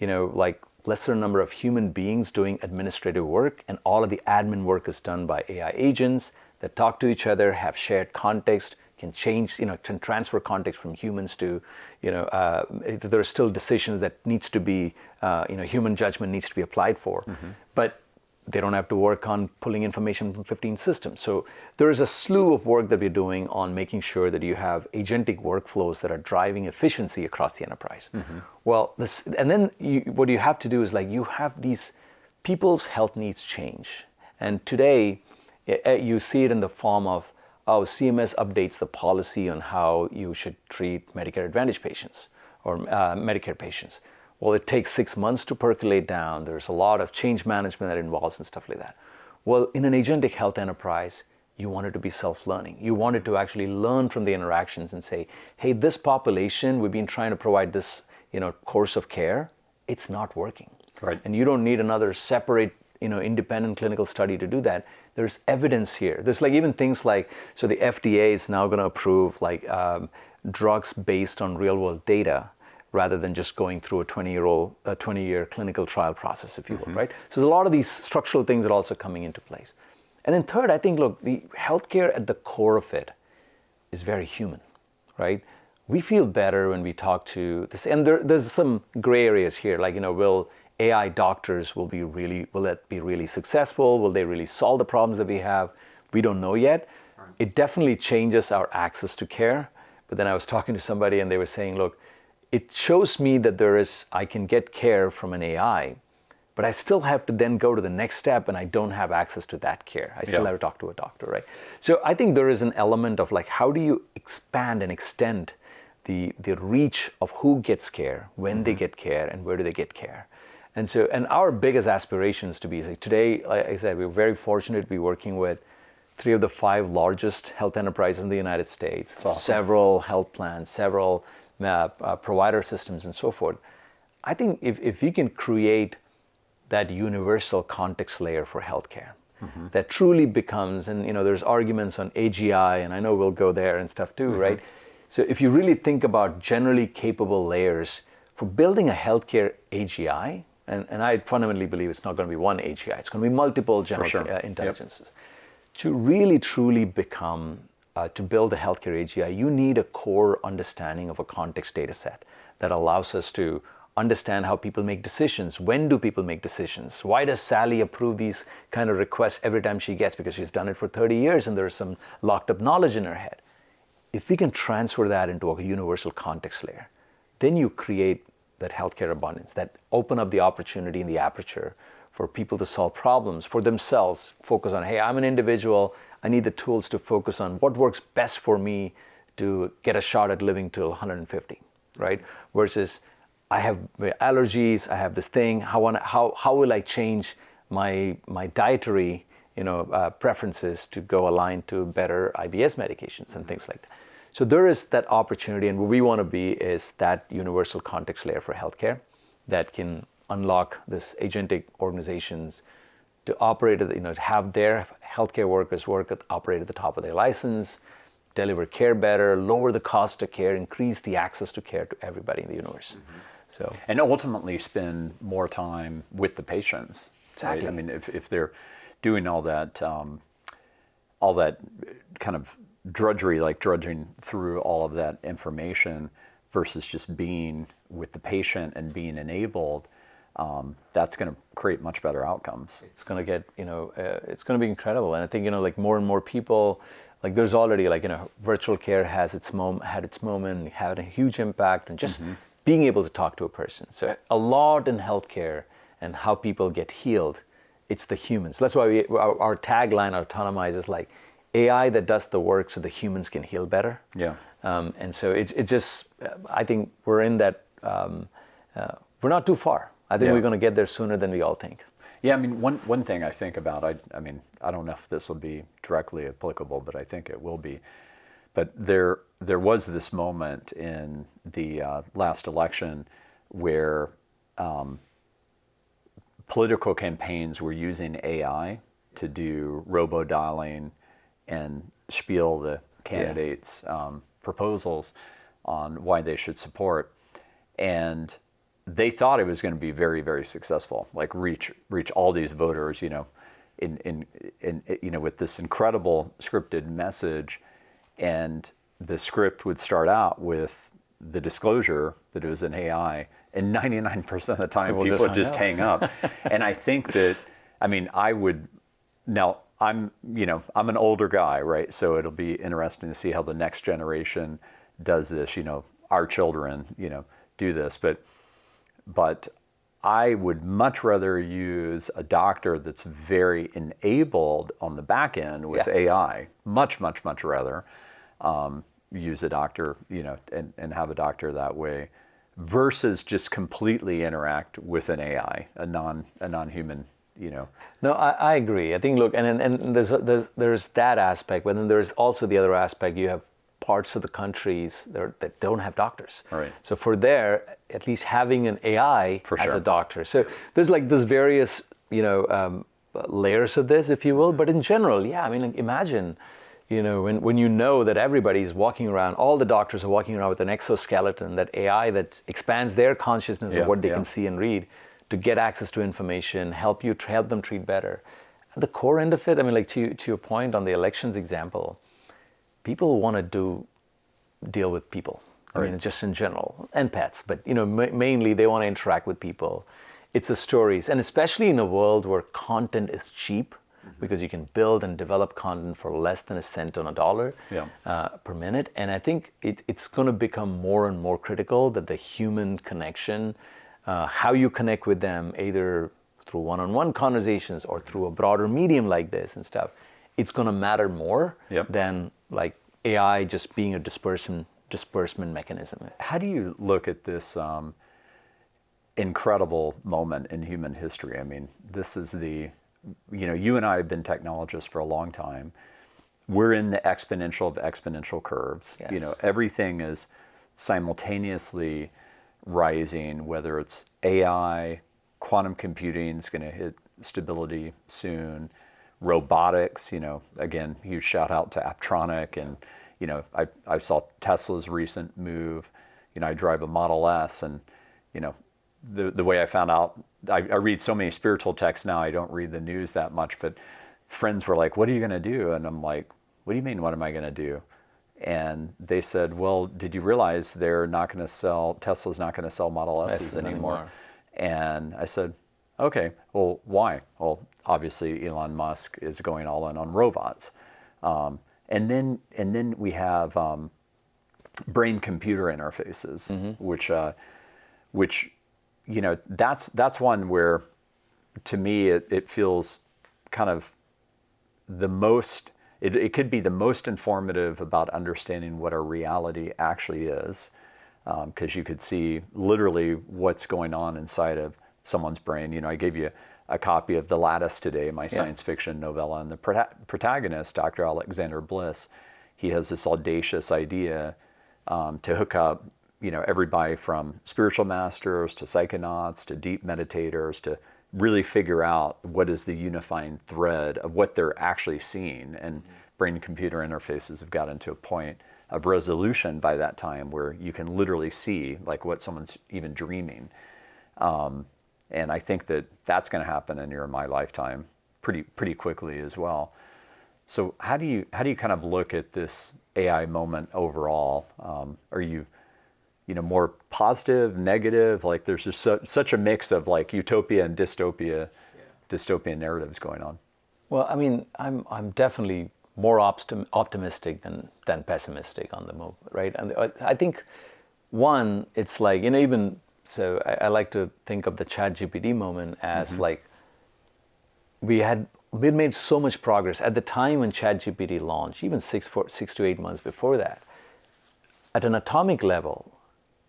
[SPEAKER 1] like lesser number of human beings doing administrative work, and all of the admin work is done by AI agents that talk to each other, have shared context, can change, can transfer context from humans to, there are still decisions that needs to be, human judgment needs to be applied for, but they don't have to work on pulling information from 15 systems. So there is a slew of work that we're doing on making sure that you have agentic workflows that are driving efficiency across the enterprise. Well, what you have to do is like, you have these people's health needs change. And today you see it in the form of, CMS updates the policy on how you should treat Medicare Advantage patients or Medicare patients. Well, it takes 6 months to percolate down. There's a lot of change management that involves and stuff like that. Well, in an agentic health enterprise, you want it to be self-learning. You want it to actually learn from the interactions and say, hey, this population, we've been trying to provide this, course of care. It's not working.
[SPEAKER 2] Right.
[SPEAKER 1] And you don't need another separate, independent clinical study to do that. There's evidence here. There's like even things like, so the FDA is now going to approve like drugs based on real world data rather than just going through a 20-year clinical trial process, if you will, right? So there's a lot of these structural things that are also coming into place. And then third, I think, look, the healthcare at the core of it is very human, right? We feel better when we talk to this, and there's some gray areas here, like, will AI doctors will that be really successful? Will they really solve the problems that we have? We don't know yet. Right. It definitely changes our access to care. But then I was talking to somebody and they were saying, look, it shows me that I can get care from an AI, but I still have to then go to the next step and I don't have access to that care. I still have to talk to a doctor, right? So I think there is an element of like, how do you expand and extend the reach of who gets care, when they get care, and where do they get care? And our biggest aspirations to be, like today, like I said, we're very fortunate to be working with 3 of the 5 largest health enterprises in the United States,
[SPEAKER 2] awesome.
[SPEAKER 1] several health plans, several provider systems, and so forth. I think if you can create that universal context layer for healthcare, that truly becomes, and there's arguments on AGI, and I know we'll go there and stuff too, right? So if you really think about generally capable layers for building a healthcare AGI, and I fundamentally believe it's not going to be one AGI, it's going to be multiple general intelligences. To really truly become, to build a healthcare AGI, you need a core understanding of a context data set that allows us to understand how people make decisions. When do people make decisions? Why does Sally approve these kind of requests every time she gets? Because she's done it for 30 years and there's some locked up knowledge in her head. If we can transfer that into a universal context layer, then you create that healthcare abundance, that open up the opportunity in the aperture for people to solve problems for themselves, focus on, hey, I'm an individual, I need the tools to focus on what works best for me to get a shot at living till 150, right? Versus, I have allergies, I have this thing, how will I change my dietary preferences to go align to better IBS medications and things like that. So there is that opportunity, and where we want to be is that universal context layer for healthcare that can unlock this agentic organizations to operate, to have their healthcare workers operate at the top of their license, deliver care better, lower the cost of care, increase the access to care to everybody in the universe. So,
[SPEAKER 2] and ultimately spend more time with the patients.
[SPEAKER 1] Exactly.
[SPEAKER 2] Right? I mean, if they're doing all that kind of drudgery, like drudging through all of that information versus just being with the patient and being enabled, that's going to create much better outcomes.
[SPEAKER 1] It's going to get, it's going to be incredible. And I think, like more and more people, like there's already virtual care had its moment, had a huge impact, and just being able to talk to a person. So a lot in healthcare and how people get healed, it's the humans. That's why our tagline, Autonomize, is like AI that does the work so the humans can heal better.
[SPEAKER 2] Yeah.
[SPEAKER 1] And so it just, I think we're in that, we're not too far. I think we're going to get there sooner than we all think.
[SPEAKER 2] Yeah, I mean, one thing I think about, I mean, I don't know if this will be directly applicable, but I think it will be. But there was this moment in the last election where political campaigns were using AI to do robo-dialing and spiel the candidates' proposals on why they should support. And they thought it was going to be very, very successful, like reach all these voters, in with this incredible scripted message. And the script would start out with the disclosure that it was an AI, and 99% of the time people would just hang up. And I think that, I mean, I'm an older guy, right? So it'll be interesting to see how the next generation does this, our children, do this. But I would much rather use a doctor that's very enabled on the back end with AI, much, much, much rather use a doctor, and have a doctor that way, versus just completely interact with an AI, a non-human,
[SPEAKER 1] No, I agree. I think, look, and there's that aspect, but then there's also the other aspect. You have parts of the countries that don't have doctors.
[SPEAKER 2] Right.
[SPEAKER 1] So for there, at least having an AI as a doctor. So there's this various, layers of this, if you will. But in general, I mean, imagine, when you know that everybody's walking around, all the doctors are walking around with an exoskeleton, that AI that expands their consciousness of what they can see and read to get access to information, help them treat better. At the core end of it, I mean, like to your point on the elections example, people want to deal with people. I mean, just in general, and pets, but mainly they want to interact with people. It's the stories, and especially in a world where content is cheap, because you can build and develop content for less than a cent on a dollar per minute. And I think it's going to become more and more critical that the human connection, how you connect with them, either through one-on-one conversations or through a broader medium like this and stuff, it's going to matter more than like AI just being a disbursement mechanism.
[SPEAKER 2] How do you look at this incredible moment in human history? I mean, this is you and I have been technologists for a long time, we're in the exponential of exponential curves.
[SPEAKER 1] Yes.
[SPEAKER 2] You know, everything is simultaneously rising, whether it's AI, quantum computing is going to hit stability soon, robotics, you know, again, huge shout out to Aptronic. And, you know, I saw Tesla's recent move. You know, I drive a Model S, and, you know, the way I found out, I read so many spiritual texts now, I don't read the news that much, but friends were like, what are you going to do? And I'm like, what do you mean, what am I going to do? And they said, well, did you realize Tesla's not going to sell Model S's anymore? And I said, okay, well, why? Well, obviously Elon Musk is going all in on robots. And then we have brain-computer interfaces, which, you know, that's one where, to me, it feels kind of the most, it could be the most informative about understanding what our reality actually is, because you could see literally what's going on inside of someone's brain. You know, I gave you a copy of The Lattice today, my science fiction novella, and the protagonist, Dr. Alexander Bliss, he has this audacious idea to hook up, you know, everybody from spiritual masters to psychonauts to deep meditators to really figure out what is the unifying thread of what they're actually seeing. And brain-computer interfaces have gotten to a point of resolution by that time where you can literally see like what someone's even dreaming. And I think that's going to happen in your and my lifetime pretty quickly as well. So how do you kind of look at this AI moment overall? Are you more positive, negative? Like there's just such a mix of like utopia and dystopian narratives going on.
[SPEAKER 1] Well, I mean, I'm definitely more optimistic than pessimistic on the move, right? And I think one, it's like, you know, even so, I like to think of the ChatGPT moment as like we'd made so much progress at the time when ChatGPT launched, even 6 to 8 months before that. At an atomic level,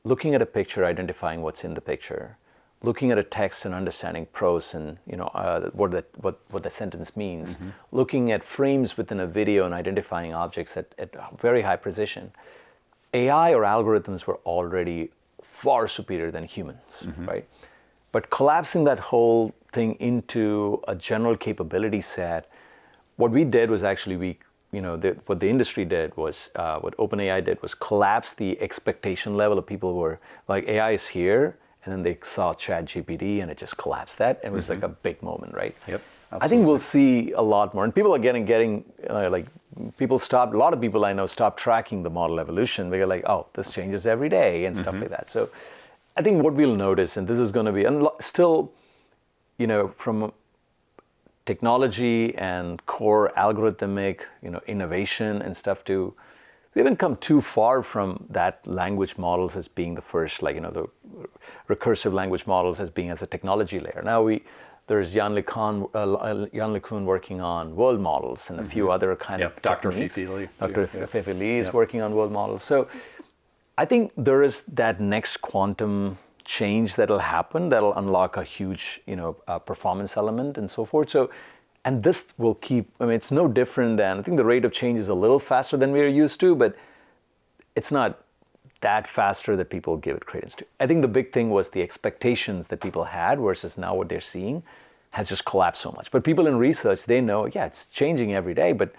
[SPEAKER 1] looking at a picture, identifying what's in the picture, looking at a text and understanding prose and, you know, what the sentence means, looking at frames within a video and identifying objects at very high precision. AI or algorithms were already far superior than humans, right? But collapsing that whole thing into a general capability set, what we did was actually what the industry did was, what OpenAI did was collapse the expectation level of people who were like, AI is here, and then they saw ChatGPT and it just collapsed that. And it was like a big moment, right?
[SPEAKER 2] Yep. Absolutely.
[SPEAKER 1] I think we'll see a lot more. And people are getting a lot of people I know stopped tracking the model evolution. They're like, oh, this changes every day and stuff like that. So I think what we'll notice, and this is going to be, and still, you know, from technology and core algorithmic, you know, innovation and stuff too, we haven't come too far from that language models as being the first, like, you know, the recursive language models as being as a technology layer. Now there's Jan LeCun working on world models and a few other kind of
[SPEAKER 2] Dr.
[SPEAKER 1] techniques.
[SPEAKER 2] Fifi Lee.
[SPEAKER 1] Dr. Fifi Lee is working on world models. So I think there is that next quantum change that'll happen that'll unlock a huge, you know, performance element and so forth. So, and this will keep, I mean, it's no different than, I think the rate of change is a little faster than we're used to, but it's not that faster that people give it credence to. I think the big thing was the expectations that people had versus now what they're seeing has just collapsed so much. But people in research, they know, yeah, it's changing every day, but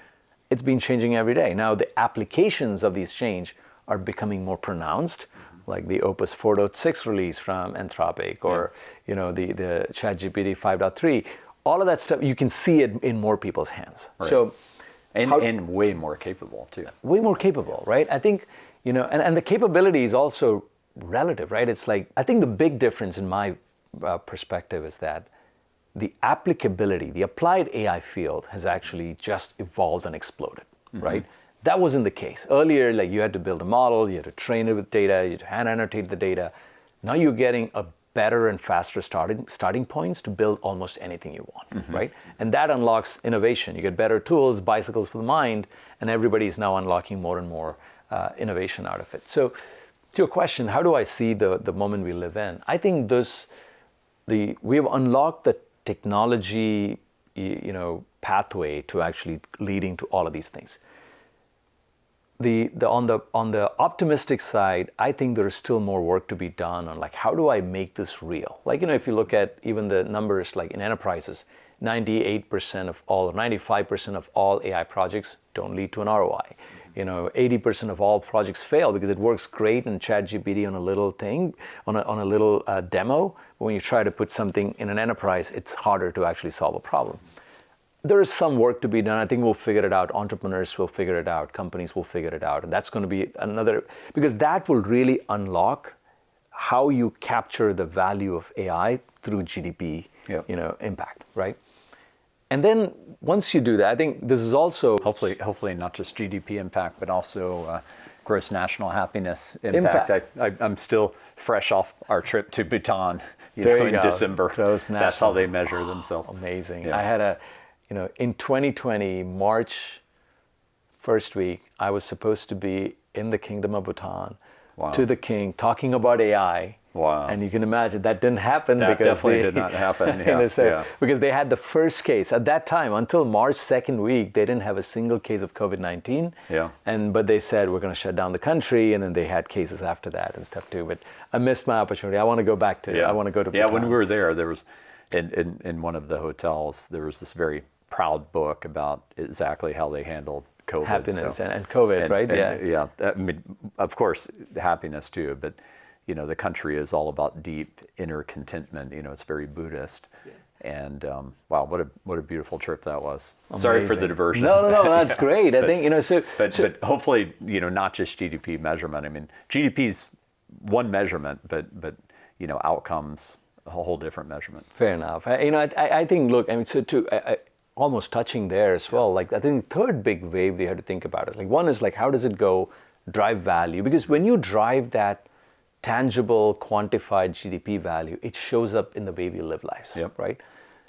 [SPEAKER 1] it's been changing every day. Now the applications of these change are becoming more pronounced, like the Opus 4.6 release from Anthropic, or you know, the ChatGPT 5.3. All of that stuff, you can see it in more people's hands.
[SPEAKER 2] Right.
[SPEAKER 1] So,
[SPEAKER 2] and way more capable too.
[SPEAKER 1] Way more capable, right? I think, you know, and the capability is also relative, right? It's like, I think the big difference in my perspective is that the applicability, the applied AI field has actually just evolved and exploded, right? That wasn't the case. Earlier, like you had to build a model, you had to train it with data, you had to hand annotate the data. Now you're getting a better and faster starting points to build almost anything you want, right? And that unlocks innovation. You get better tools, bicycles for the mind, and everybody's now unlocking more and more innovation out of it. So to your question, how do I see the moment we live in? I think we have unlocked the technology, you know, pathway to actually leading to all of these things. on the optimistic side, I think there is still more work to be done on like how do I make this real? Like, if you look at even the numbers like in enterprises, 98% of all, or 95% of all AI projects don't lead to an ROI. 80% of all projects fail because it works great in ChatGPT on a little thing, on a little demo. But when you try to put something in an enterprise, it's harder to actually solve a problem. There is some work to be done. I think we'll figure it out. Entrepreneurs will figure it out. Companies will figure it out. And that's going to be another, because that will really unlock how you capture the value of AI through GDP, impact, right? And then once you do that, I think this is also
[SPEAKER 2] hopefully not just GDP impact, but also gross national happiness impact. I'm still fresh off our trip to Bhutan, in December. That's how they measure themselves.
[SPEAKER 1] Amazing. Yeah. I had in 2020, March first week, I was supposed to be in the Kingdom of Bhutan to the king talking about AI.
[SPEAKER 2] Wow.
[SPEAKER 1] And you can imagine that didn't happen
[SPEAKER 2] that
[SPEAKER 1] because
[SPEAKER 2] definitely did not happen.
[SPEAKER 1] Because they had the first case at that time until March 2nd week, they didn't have a single case of COVID-19.
[SPEAKER 2] Yeah.
[SPEAKER 1] But they said we're going to shut down the country, and then they had cases after that and stuff too. But I missed my opportunity. I want to go back to. I want to go to. Bhutan.
[SPEAKER 2] When we were there was in one of the hotels there was this very proud book about exactly how they handled COVID.
[SPEAKER 1] Happiness and COVID, right?
[SPEAKER 2] Yeah. I mean, of course, happiness too, but. The country is all about deep inner contentment. It's very Buddhist. Yeah. And wow, what a beautiful trip that was. Amazing. Sorry for the diversion.
[SPEAKER 1] No, that's great. I think
[SPEAKER 2] But hopefully, not just GDP measurement. I mean, GDP's one measurement, but outcomes a whole different measurement.
[SPEAKER 1] Fair enough. I think. Look, I mean, almost touching there as well. Like I think the third big wave we have to think about is like one is like how does it go drive value? Because when you drive that tangible, quantified GDP value, it shows up in the way we live lives, right?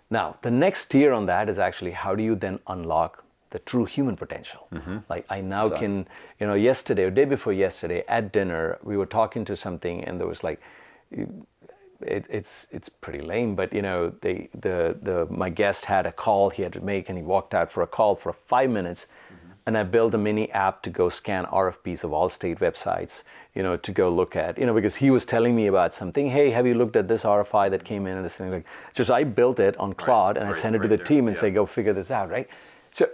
[SPEAKER 1] Now, the next tier on that is actually how do you then unlock the true human potential? Mm-hmm. Like I now can, yesterday or day before yesterday at dinner, we were talking to something and there was like, it's pretty lame, but my guest had a call he had to make and he walked out for a call for 5 minutes. And I built a mini app to go scan RFPs of all state websites, to go look at, because he was telling me about something. Hey, have you looked at this RFI that came in and this thing? Like, just I built it on Claude and I sent it to the team and say, go figure this out, right? So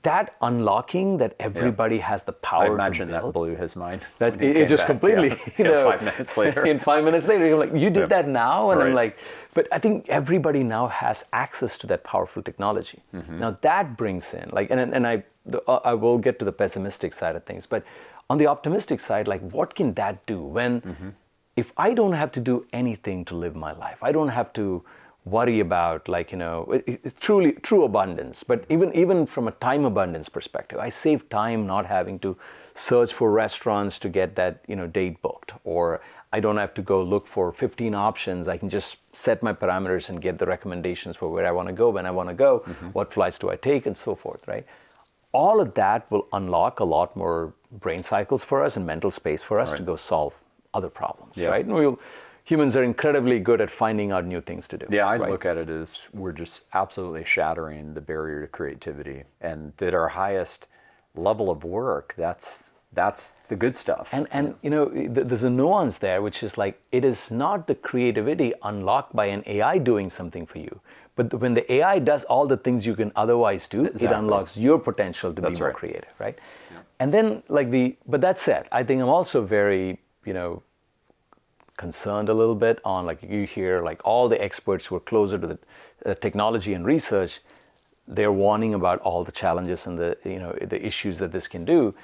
[SPEAKER 1] that unlocking that everybody has the power.
[SPEAKER 2] I imagine that blew his mind.
[SPEAKER 1] That it just completely,
[SPEAKER 2] 5 minutes later.
[SPEAKER 1] In 5 minutes later, you're like, you did that now, and I'm like, but I think everybody now has access to that powerful technology. Mm-hmm. Now that brings in and I will get to the pessimistic side of things, but on the optimistic side, like what can that do when, if I don't have to do anything to live my life, I don't have to worry about it's truly true abundance, but even from a time abundance perspective, I save time not having to search for restaurants to get that date booked, or I don't have to go look for 15 options. I can just set my parameters and get the recommendations for where I want to go, when I want to go, what flights do I take, and so forth, right? All of that will unlock a lot more brain cycles for us and mental space for us to go solve other problems, right? And humans are incredibly good at finding out new things to do.
[SPEAKER 2] Yeah, I look at it as we're just absolutely shattering the barrier to creativity, and that our highest level of work, that's the good stuff.
[SPEAKER 1] And there's a nuance there, which is like, it is not the creativity unlocked by an AI doing something for you, but when the AI does all the things you can otherwise do, it unlocks your potential to be more creative, right? Yeah. And then but that said, I think I'm also very, concerned a little bit on, like you hear, like all the experts who are closer to the technology and research, they're warning about all the challenges and the issues that this can do.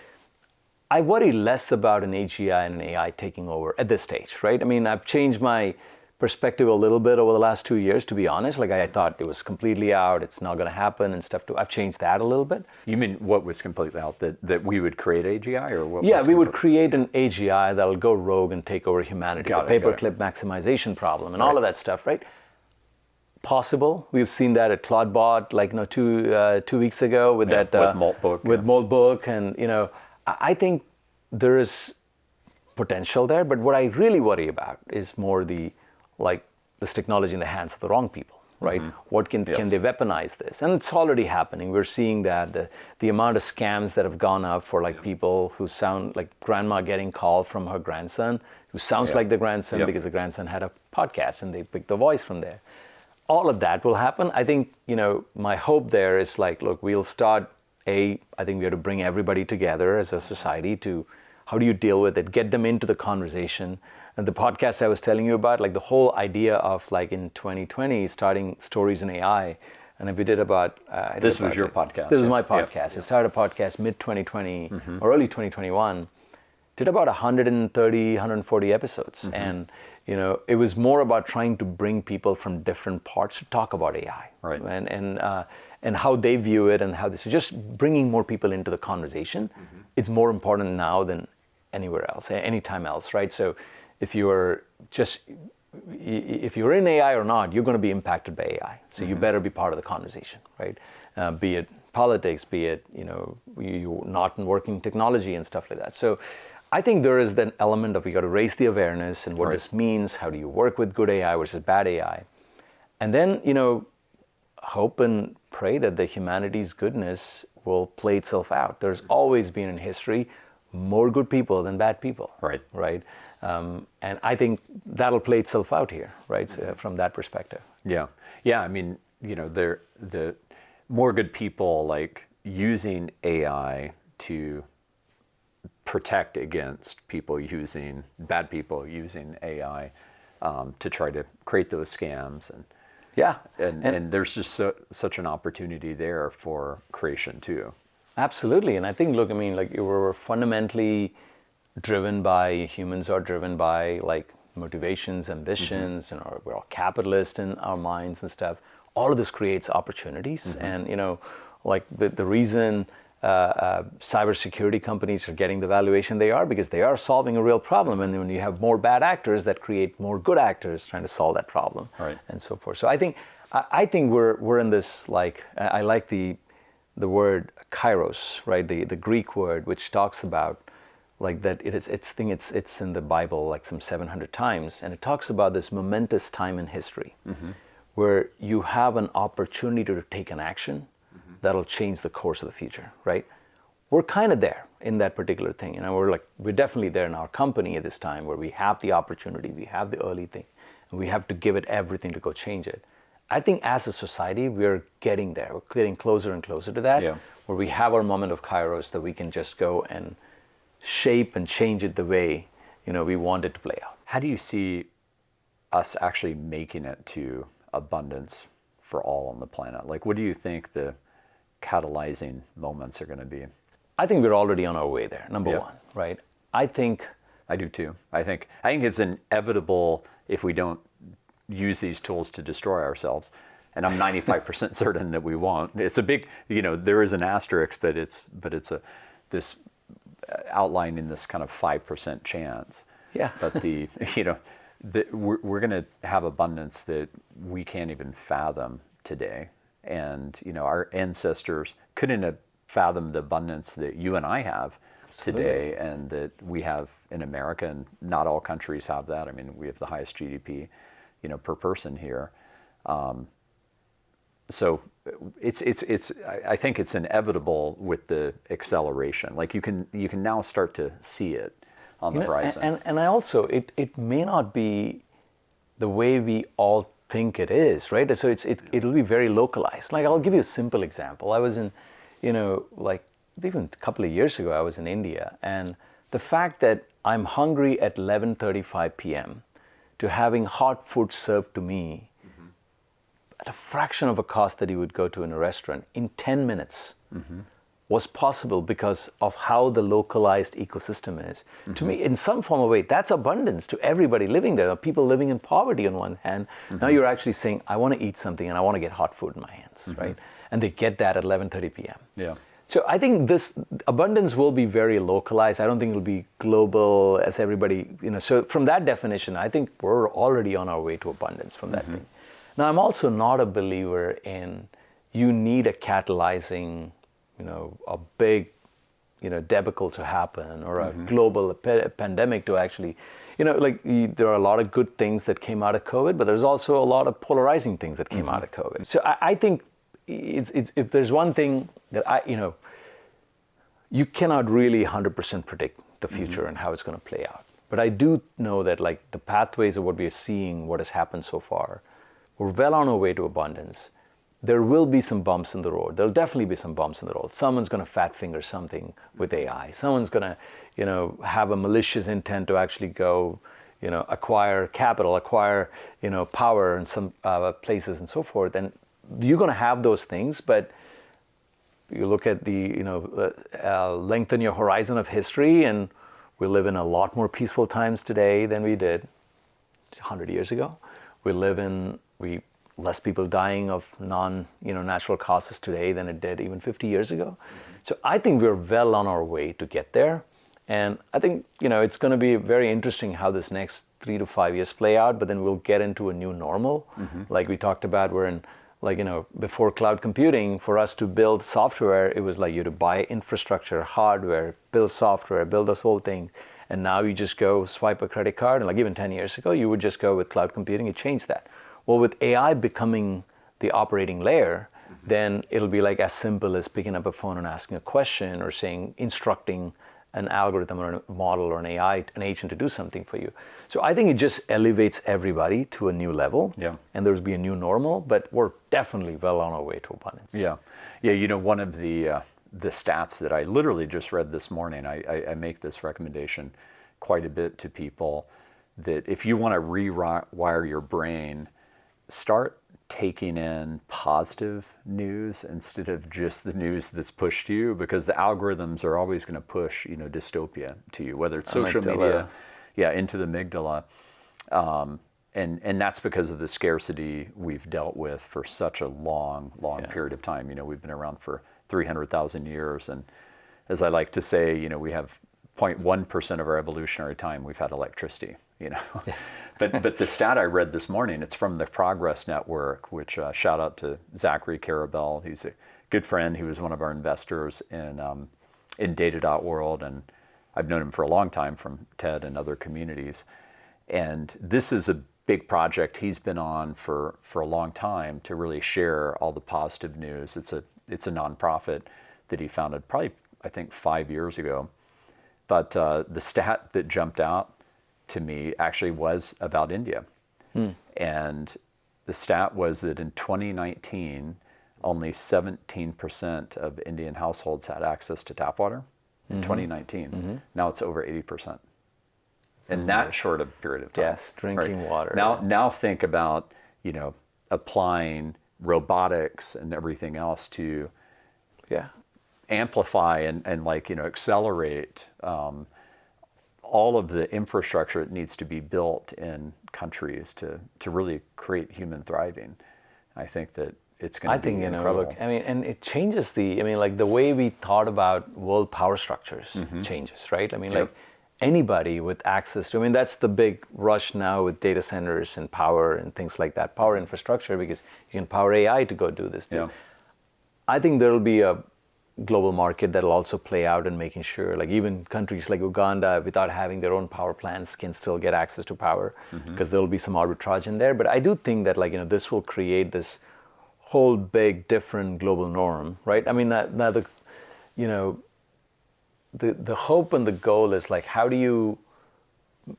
[SPEAKER 1] I worry less about an AGI and an AI taking over at this stage, right? I mean, I've changed my perspective a little bit over the last 2 years, to be honest. Like I thought it was completely out, it's not going to happen and stuff. I've changed that a little bit.
[SPEAKER 2] You mean what was completely out? That we would create AGI, or what?
[SPEAKER 1] Yeah, we would create an AGI that'll go rogue and take over humanity. The paperclip maximization problem and all of that stuff, right? Possible. We've seen that at Claudebot, 2 weeks ago with that
[SPEAKER 2] with Moltbook.
[SPEAKER 1] With Moltbook, and I think there is potential there. But what I really worry about is more this technology in the hands of the wrong people, right? What can they weaponize this? And it's already happening. We're seeing that the amount of scams that have gone up for like people who sound like grandma getting call from her grandson, who sounds like the grandson because the grandson had a podcast and they picked the voice from there. All of that will happen. I think, my hope there is like, look, we'll start I think we have to bring everybody together as a society to, how do you deal with it? Get them into the conversation. And the podcast I was telling you about, like the whole idea of like in 2020, starting Stories in AI. And if we did about...
[SPEAKER 2] this was your podcast.
[SPEAKER 1] This was my podcast. I started a podcast mid-2020 or early 2021. Did about 130, 140 episodes. And, it was more about trying to bring people from different parts to talk about AI.
[SPEAKER 2] Right.
[SPEAKER 1] And how they view it and how this is just bringing more people into the conversation. It's more important now than anywhere else, anytime else, right? So if you're in AI or not, you're going to be impacted by AI. So you better be part of the conversation, right? Be it politics, be it, you not in working technology and stuff like that. So I think there is that element of you got to raise the awareness and what this means. How do you work with good AI versus bad AI? And then, hope and pray that the humanity's goodness will play itself out. There's always been in history more good people than bad people. Right. And I think that'll play itself out here, right? So from that perspective.
[SPEAKER 2] Yeah. I mean, the more good people like using AI to protect against bad people using AI to try to create those scams and there's just such an opportunity there for creation too.
[SPEAKER 1] Absolutely. And I think, look, I mean, like we're fundamentally humans are driven by like motivations, ambitions, we're all capitalists in our minds and stuff. All of this creates opportunities. And, like the reason cybersecurity companies are getting the valuation they are because they are solving a real problem. And when you have more bad actors, that create more good actors trying to solve that problem, and so forth. So I think we're in this, like, I like the word Kairos, right? The Greek word, which talks about like that it's in the Bible like some 700 times, and it talks about this momentous time in history where you have an opportunity to take an action that'll change the course of the future, right? We're kind of there in that particular thing. We're definitely there in our company at this time where we have the opportunity, we have the early thing, and we have to give it everything to go change it. I think as a society, we're getting there. We're getting closer and closer to that, where we have our moment of Kairos that we can just go and shape and change it the way, we want it to play out.
[SPEAKER 2] How do you see us actually making it to abundance for all on the planet? Like, what do you think the catalyzing moments are going to be?
[SPEAKER 1] I think we're already on our way there, number one, right? I
[SPEAKER 2] do too. I think it's inevitable if we don't use these tools to destroy ourselves. And I'm 95% certain that we won't. It's a big, there is an asterisk, but it's this outlining this kind of 5% chance.
[SPEAKER 1] Yeah.
[SPEAKER 2] But we're going to have abundance that we can't even fathom today. And, our ancestors couldn't have fathomed the abundance that you and I have today and that we have in America, and not all countries have that. I mean, we have the highest GDP, per person here. So I think it's inevitable with the acceleration. Like you can now start to see it on the horizon.
[SPEAKER 1] And I also, it may not be the way we all think it is, right? So it'll be very localized. Like I'll give you a simple example. I was in, like even a couple of years ago, I was in India, and the fact that I'm hungry at 11:35 p.m. to having hot food served to me at a fraction of a cost that you would go to in a restaurant in 10 minutes was possible because of how the localized ecosystem is. To me, in some form of way, that's abundance to everybody living there. People living in poverty on one hand. Now you're actually saying, I want to eat something and I want to get hot food in my hands, right? And they get that at 11:30 p.m.
[SPEAKER 2] Yeah.
[SPEAKER 1] So I think this abundance will be very localized. I don't think it'll be global as everybody, So from that definition, I think we're already on our way to abundance from that thing. Now, I'm also not a believer in you need a catalyzing, a big, debacle to happen or a global pandemic to actually, there are a lot of good things that came out of COVID, but there's also a lot of polarizing things that came out of COVID. So I think it's if there's one thing that you cannot really 100% predict the future and how it's going to play out. But I do know that like the pathways of what we are seeing, what has happened so far, we're well on our way to abundance. There will be some bumps in the road. There'll definitely be some bumps in the road. Someone's going to fat finger something with AI. Someone's going to, have a malicious intent to actually go, acquire capital, acquire, power in some places and so forth. And you're going to have those things, but you look at the, lengthen your horizon of history, and we live in a lot more peaceful times today than we did 100 years ago. Less people dying of natural causes today than it did even 50 years ago. So I think we're well on our way to get there. And I think, it's going to be very interesting how this next 3 to 5 years play out, but then we'll get into a new normal. Like we talked about, we're in, before cloud computing, for us to build software, it was like you had to buy infrastructure, hardware, build software, build this whole thing. And now you just go swipe a credit card. And like even 10 years ago, you would just go with cloud computing. It changed that. Well, with AI becoming the operating layer, then it'll be like as simple as picking up a phone and asking a question, or instructing an algorithm or a model or an AI, an agent to do something for you. So I think it just elevates everybody to a new level.
[SPEAKER 2] Yeah.
[SPEAKER 1] And there's be a new normal, but we're definitely well on our way to abundance.
[SPEAKER 2] Yeah. Yeah, one of the stats that I literally just read this morning, I make this recommendation quite a bit to people, that if you want to rewire your brain, start taking in positive news instead of just the news that's pushed to you, because the algorithms are always going to push, dystopia to you, whether it's social media, into the amygdala. And that's because of the scarcity we've dealt with for such a long period of time. We've been around for 300,000 years. And as I like to say, we have 0.1% of our evolutionary time we've had electricity, But the stat I read this morning, it's from the Progress Network, which shout out to Zachary Karabell. He's a good friend. He was one of our investors in Data.World, and I've known him for a long time from TED and other communities. And this is a big project he's been on for a long time, to really share all the positive news. It's a nonprofit that he founded probably, I think, 5 years ago. But the stat that jumped out to me actually was about India. And the stat was that in 2019, only 17% of Indian households had access to tap water. In 2019. Now it's over 80%. In that short a period of time.
[SPEAKER 1] Yes, drinking water.
[SPEAKER 2] Now think about, applying robotics and everything else to amplify and accelerate all of the infrastructure that needs to be built in countries to really create human thriving. I think that it's going to be incredible.
[SPEAKER 1] And it changes the way we thought about world power structures changes, right? Anybody with access to, that's the big rush now with data centers and power and things like that, power infrastructure, because you can power AI to go do this too. I think there'll be a global market that'll also play out in making sure, even countries like Uganda, without having their own power plants, can still get access to power, because there'll be some arbitrage in there. But I do think that this will create this whole big different global norm, right? The hope and the goal is how do you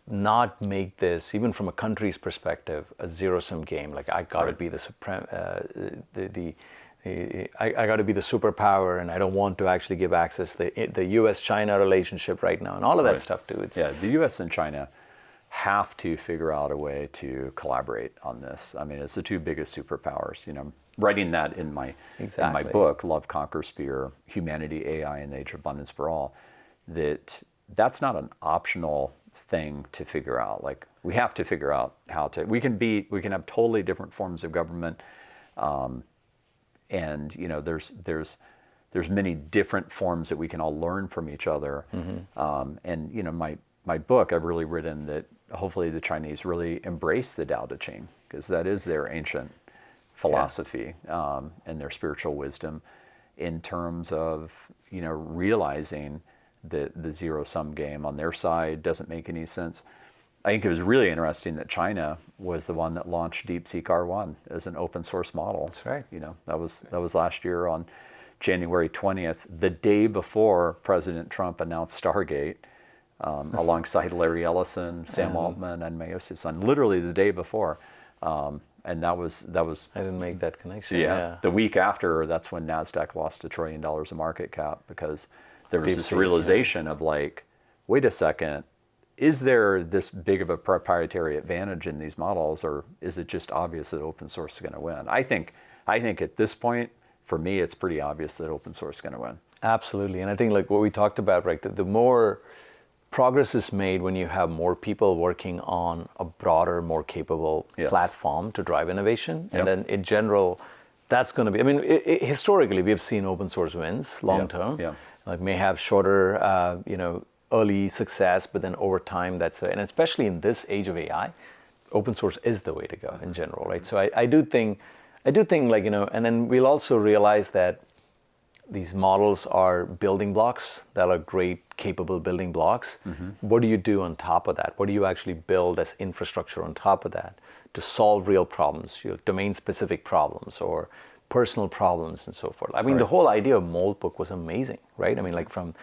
[SPEAKER 1] not make this, even from a country's perspective, a zero-sum game? I got to be the I got to be the superpower, and I don't want to actually give access. The U.S.-China relationship right now, and all of that stuff too.
[SPEAKER 2] The U.S. and China have to figure out a way to collaborate on this. It's the two biggest superpowers. Writing that in my book, Love Conquers Fear: Humanity, AI, and the Age of Abundance for All, that's not an optional thing to figure out. We have to figure out how to. We can have totally different forms of government. And there's many different forms that we can all learn from each other. And my book, I've really written that hopefully the Chinese really embrace the Tao Te Ching, because that is their ancient philosophy and their spiritual wisdom, in terms of realizing that the zero-sum game on their side doesn't make any sense. I think it was really interesting that China was the one that launched DeepSeek R1 as an open source model.
[SPEAKER 1] That's right.
[SPEAKER 2] That was last year on January 20th, the day before President Trump announced Stargate, alongside Larry Ellison, Sam Altman, and Mayosi Son, literally the day before. And that was
[SPEAKER 1] I didn't make that connection.
[SPEAKER 2] Yeah. The week after, that's when NASDAQ lost $1 trillion of market cap, because there was this realization of like, wait a second, is there this big of a proprietary advantage in these models, or is it just obvious that open source is going to win? I think at this point, for me, it's pretty obvious that open source is going to win.
[SPEAKER 1] Absolutely. And I think like what we talked about, right, the more progress is made when you have more people working on a broader, more capable platform to drive innovation. And then in general, that's going to be, I mean, historically, we have seen open source wins long term. Like may have shorter, early success, but then over time, and especially in this age of AI, open source is the way to go in general, right? So I do think like, and then we'll also realize that these models are building blocks that are great, capable building blocks. What do you do on top of that? What do you actually build as infrastructure on top of that to solve real problems, domain-specific problems or personal problems and so forth? I mean, the whole idea of Moltbook was amazing, right? I mean, like from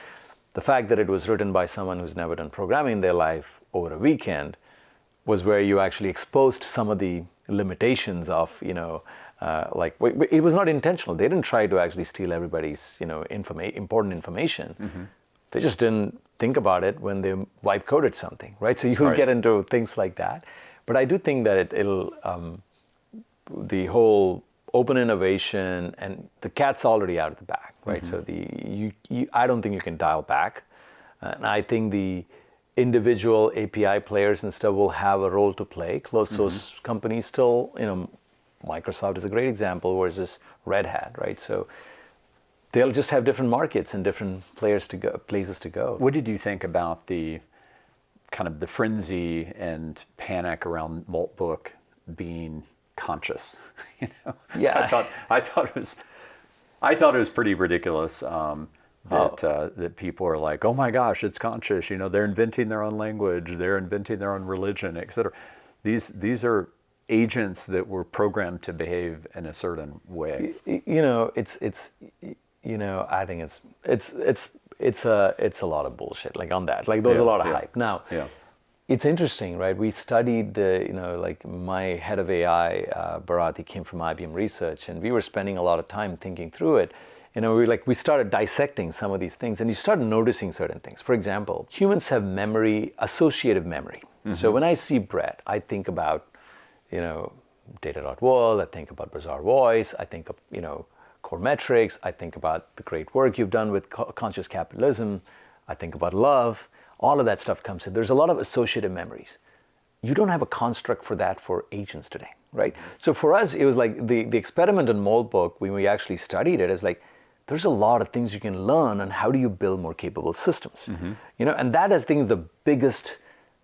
[SPEAKER 1] the fact that it was written by someone who's never done programming in their life over a weekend was where you actually exposed some of the limitations of, it was not intentional. They didn't try to actually steal everybody's, important information. They just didn't think about it when they wipe coded something, right? So you'll get into things like that. But I do think that it'll, the whole open innovation, and the cat's already out of the bag, right? So I don't think you can dial back. And I think the individual API players and stuff will have a role to play. Closed source companies still, Microsoft is a great example, versus Red Hat, right? So they'll just have different markets and different places to go.
[SPEAKER 2] What did you think about the kind of the frenzy and panic around Moltbook being conscious?
[SPEAKER 1] Yeah,
[SPEAKER 2] I thought it was pretty ridiculous that people are like, oh my gosh, it's conscious. They're inventing their own language, they're inventing their own religion, etc. These are agents that were programmed to behave in a certain way. I think it's a lot of bullshit. Like on that, like there's a lot of hype. Now, it's interesting, right? We studied like my head of AI, Bharat, he came from IBM Research, and we were spending a lot of time thinking through it. We started dissecting some of these things, and you started noticing certain things. For example, humans have memory, associative memory. So when I see Brett, I think about data.world, I think about Bazaar Voice, I think of, core metrics, I think about the great work you've done with conscious capitalism, I think about love, all of that stuff comes in. There's a lot of associative memories. You don't have a construct for that for agents today, right? So for us, it was like the experiment in Moltbook, when we actually studied it, is like, there's a lot of things you can learn on how do you build more capable systems, and that is, I think, the biggest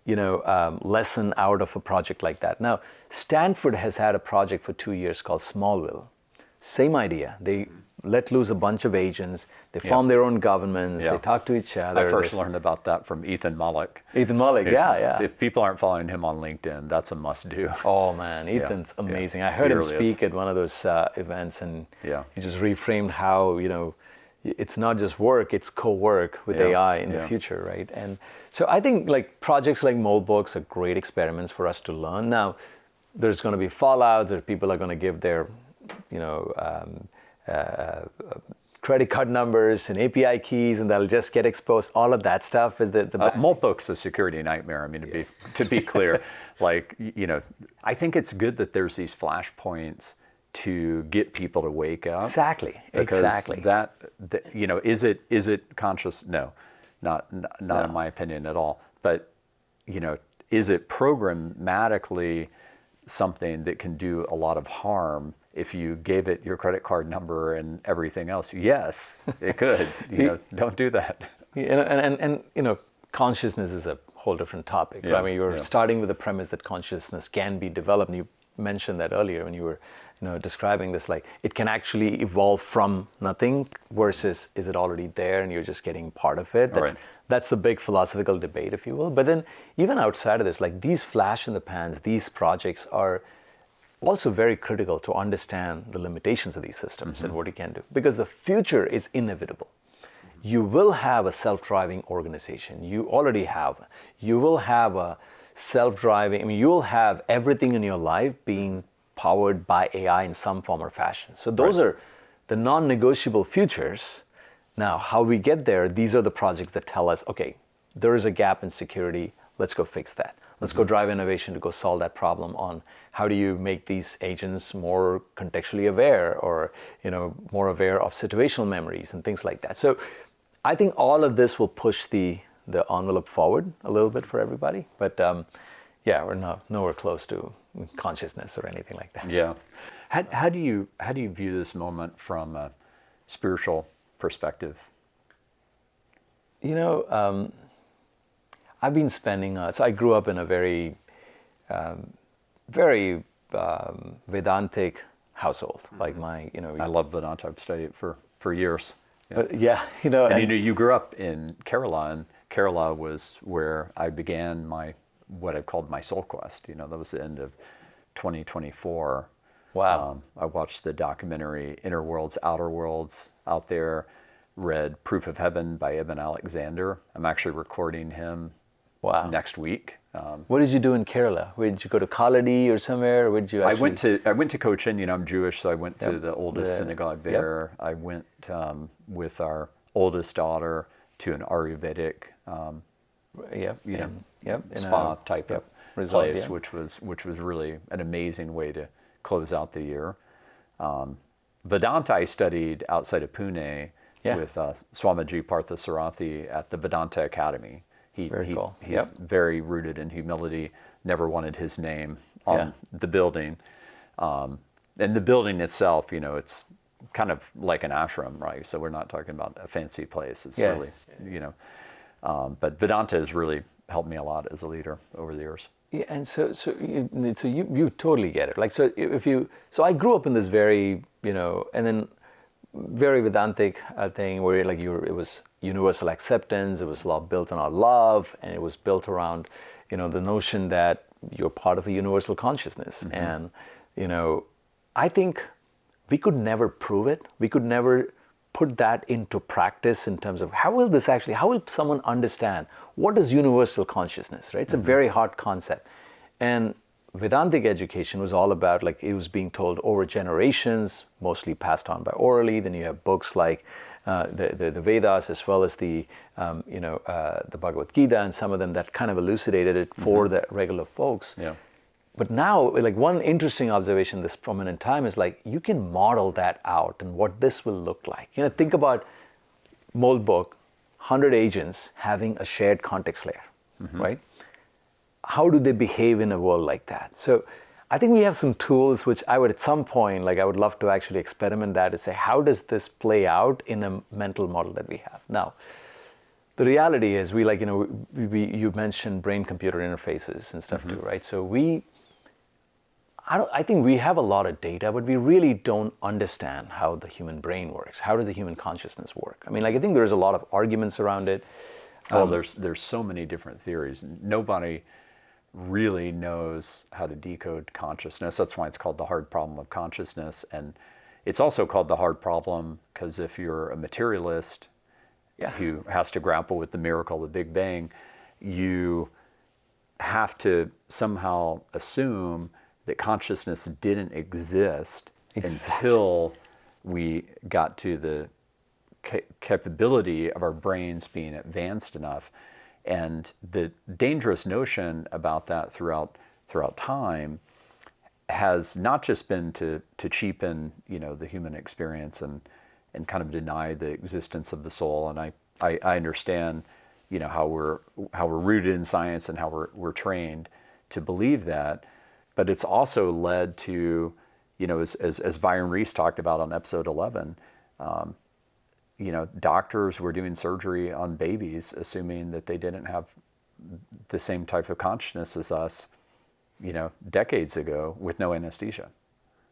[SPEAKER 2] lesson out of a project like that. Now, Stanford has had a project for 2 years called Smallville. Same idea. They let loose a bunch of agents. They form their own governments. They talk to each other. I first learned about that from Ethan Mollick.
[SPEAKER 1] If
[SPEAKER 2] people aren't following him on LinkedIn, that's a must-do.
[SPEAKER 1] Oh man, Ethan's amazing. I heard him speak at one of those events, and he just reframed how it's not just work, it's co-work with AI in the future, right? And so I think like projects like Moltbooks are great experiments for us to learn. Now, there's going to be fallouts, or people are going to give their, credit card numbers and API keys, and they'll just get exposed. All of that stuff is the
[SPEAKER 2] Moltbook's a security nightmare. I mean, to be clear, like I think it's good that there's these flashpoints to get people to wake up.
[SPEAKER 1] Exactly.
[SPEAKER 2] That is it conscious? No, not in my opinion at all. But is it programmatically something that can do a lot of harm if you gave it your credit card number and everything else? Yes, it could. Don't do that.
[SPEAKER 1] And consciousness is a whole different topic. Right? I mean, you're starting with the premise that consciousness can be developed, and you mentioned that earlier when you were, describing this, like it can actually evolve from nothing versus is it already there and you're just getting part of it. That's the big philosophical debate, if you will. But then even outside of this, like these flash in the pans, these projects are also very critical to understand the limitations of these systems and what you can do, because the future is inevitable. You will have a self-driving organization. You already have. You will have a self-driving, you will have everything in your life being powered by AI in some form or fashion. So those are the non-negotiable futures. Now, how we get there, these are the projects that tell us, okay, there is a gap in security. Let's go fix that. Let's go drive innovation to go solve that problem on how do you make these agents more contextually aware or, more aware of situational memories and things like that. So I think all of this will push the envelope forward a little bit for everybody. But we're nowhere close to consciousness or anything like that.
[SPEAKER 2] Yeah. How do you view this moment from a spiritual perspective?
[SPEAKER 1] I've been spending, so I grew up in a very Vedantic household. Like I
[SPEAKER 2] love Vedanta. I've studied it for years.
[SPEAKER 1] And
[SPEAKER 2] you grew up in Kerala, and Kerala was where I began what I've called my soul quest. That was the end of 2024.
[SPEAKER 1] Wow.
[SPEAKER 2] I watched the documentary Inner Worlds, Outer Worlds out there, read Proof of Heaven by Ibn Alexander. I'm actually recording him next week.
[SPEAKER 1] What did you do in Kerala? Did you go to Kaladi or somewhere? Or where did you actually...
[SPEAKER 2] I went to Cochin. I'm Jewish, so I went to the oldest synagogue there. I went with our oldest daughter to an Ayurvedic spa type of
[SPEAKER 1] resort,
[SPEAKER 2] place, which was really an amazing way to close out the year. Vedanta I studied outside of Pune with Swamiji Parthasarathi at the Vedanta Academy. He's very rooted in humility, never wanted his name on the building. And the building itself, it's kind of like an ashram, right? So we're not talking about a fancy place. It's really, but Vedanta has really helped me a lot as a leader over the years.
[SPEAKER 1] Yeah, and so you totally get it. Like, so I grew up in this very, and then very Vedantic thing where it was universal acceptance. It was a lot built on our love, and it was built around, the notion that you're part of a universal consciousness. And, I think we could never prove it. We could never put that into practice in terms of how will someone understand what is universal consciousness, right? It's a very hard concept. And Vedantic education was all about, like, it was being told over generations, mostly passed on by orally. Then you have books like the Vedas, as well as the Bhagavad Gita, and some of them that kind of elucidated it for the regular folks.
[SPEAKER 2] Yeah.
[SPEAKER 1] But now, like, one interesting observation this prominent time is, like, you can model that out and what this will look like. Think about Moltbook, 100 agents having a shared context layer, right? How do they behave in a world like that? So I think we have some tools which I would, at some point, like, I would love to actually experiment that to say, how does this play out in a mental model that we have? Now, the reality is you mentioned brain-computer interfaces and stuff too, right? So I think we have a lot of data, but we really don't understand how the human brain works. How does the human consciousness work? I think there's a lot of arguments around it.
[SPEAKER 2] There's so many different theories. Nobody really knows how to decode consciousness. That's why it's called the hard problem of consciousness. And it's also called the hard problem because if you're a materialist who has to grapple with the miracle of the Big Bang, you have to somehow assume that consciousness didn't exist until we got to the capability of our brains being advanced enough. And the dangerous notion about that throughout time has not just been to cheapen, the human experience and kind of deny the existence of the soul. And I understand, how we're rooted in science and how we're trained to believe that. But it's also led to, as Byron Reese talked about on episode 11, doctors were doing surgery on babies, assuming that they didn't have the same type of consciousness as us, decades ago with no anesthesia.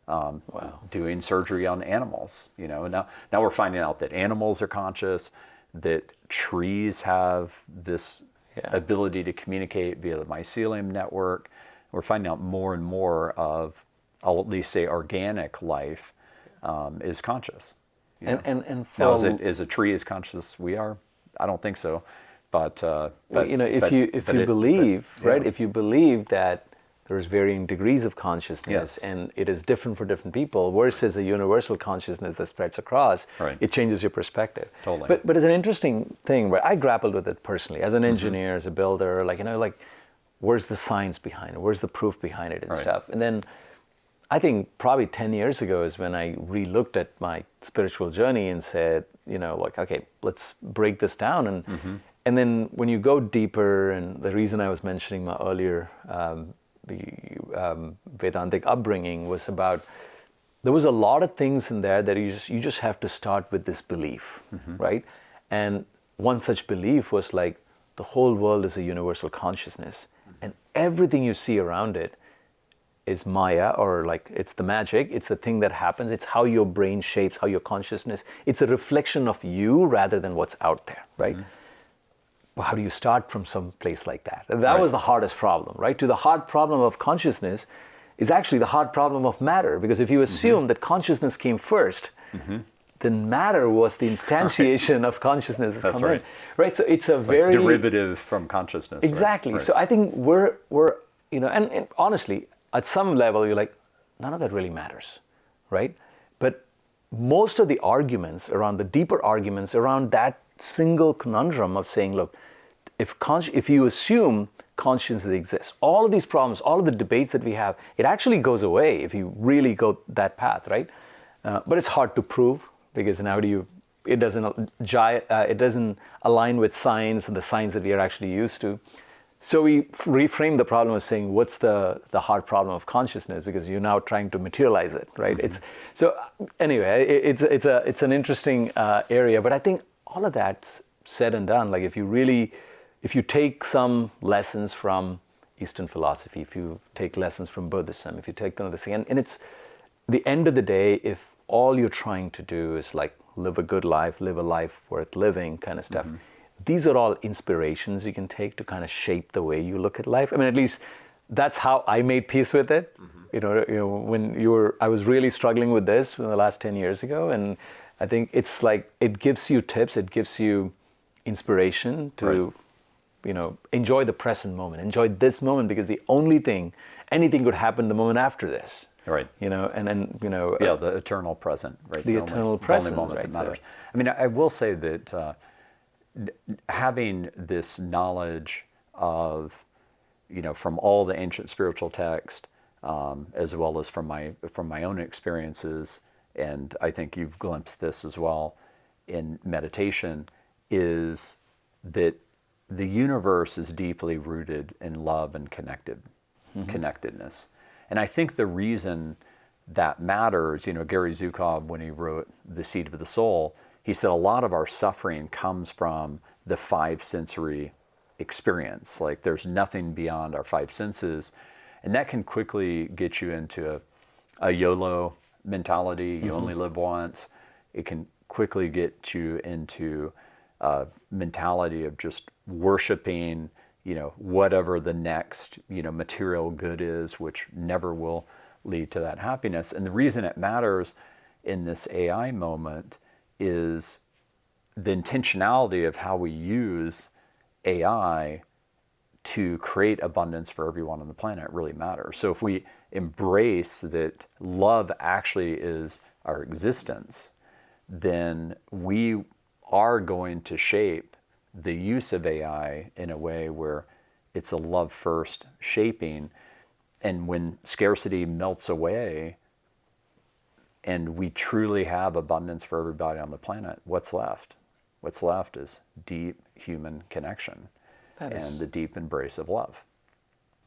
[SPEAKER 1] Wow.
[SPEAKER 2] Doing surgery on animals, Now we're finding out that animals are conscious, that trees have this ability to communicate via the mycelium network. We're finding out more and more of, I'll at least say, organic life is conscious.
[SPEAKER 1] And
[SPEAKER 2] now, is a tree as conscious we are? I don't think so. But
[SPEAKER 1] if you believe that there's varying degrees of consciousness, and it is different for different people versus a universal consciousness that spreads across, it changes your perspective.
[SPEAKER 2] Totally.
[SPEAKER 1] But it's an interesting thing where I grappled with it personally as an engineer, as a builder, where's the science behind it? Where's the proof behind it and stuff? And then I think probably 10 years ago is when I re-looked at my spiritual journey and said, okay, let's break this down. And then when you go deeper, and the reason I was mentioning my earlier Vedantic upbringing was about, there was a lot of things in there that you just have to start with this belief, right? And one such belief was like, the whole world is a universal consciousness, and everything you see around it is Maya, or it's the magic, it's the thing that happens, it's how your brain shapes, how your consciousness, it's a reflection of you rather than what's out there, right? Well, how do you start from some place like that? And that was the hardest problem, right? To the hard problem of consciousness is actually the hard problem of matter, because if you assume that consciousness came first, then matter was the instantiation of consciousness.
[SPEAKER 2] That's right.
[SPEAKER 1] Right, so it's a very...
[SPEAKER 2] derivative from consciousness.
[SPEAKER 1] Exactly.
[SPEAKER 2] Right.
[SPEAKER 1] So I think we're and honestly, at some level, you're like, none of that really matters, right? But most of the arguments around, the deeper arguments around that single conundrum of saying, look, if you assume consciousness exists, all of these problems, all of the debates that we have, it actually goes away if you really go that path, right? But it's hard to prove, because it doesn't align with science and the science that we are actually used to. So we reframe the problem as saying, what's the hard problem of consciousness? Because you're now trying to materialize it, right? It's an interesting area, but I think all of that's said and done. Like if you take some lessons from Eastern philosophy, if you take lessons from Buddhism, if you take another thing, and it's the end of the day, if all you're trying to do is live a good life, live a life worth living kind of stuff, these are all inspirations you can take to kind of shape the way you look at life. I mean, at least that's how I made peace with it. When I was really struggling with this in the last 10 years ago, and I think it's like, it gives you tips, it gives you inspiration to, enjoy the present moment, enjoy this moment, because the only thing, anything could happen the moment after this.
[SPEAKER 2] Right. The eternal present, right?
[SPEAKER 1] The eternal present,
[SPEAKER 2] the only moment that matters. I mean, I will say that having this knowledge of, from all the ancient spiritual text, as well as from my own experiences, and I think you've glimpsed this as well in meditation, is that the universe is deeply rooted in love and connectedness. And I think the reason that matters, Gary Zukov, when he wrote The Seed of the Soul, he said a lot of our suffering comes from the five sensory experience. Like there's nothing beyond our five senses. And that can quickly get you into a YOLO mentality, you only live once. It can quickly get you into a mentality of just worshiping, whatever the next, material good is, which never will lead to that happiness. And the reason it matters in this AI moment is the intentionality of how we use AI to create abundance for everyone on the planet really matters. So if we embrace that love actually is our existence, then we are going to shape the use of AI in a way where it's a love first shaping. And when scarcity melts away and we truly have abundance for everybody on the planet, what's left? What's left is deep human connection and the deep embrace of love.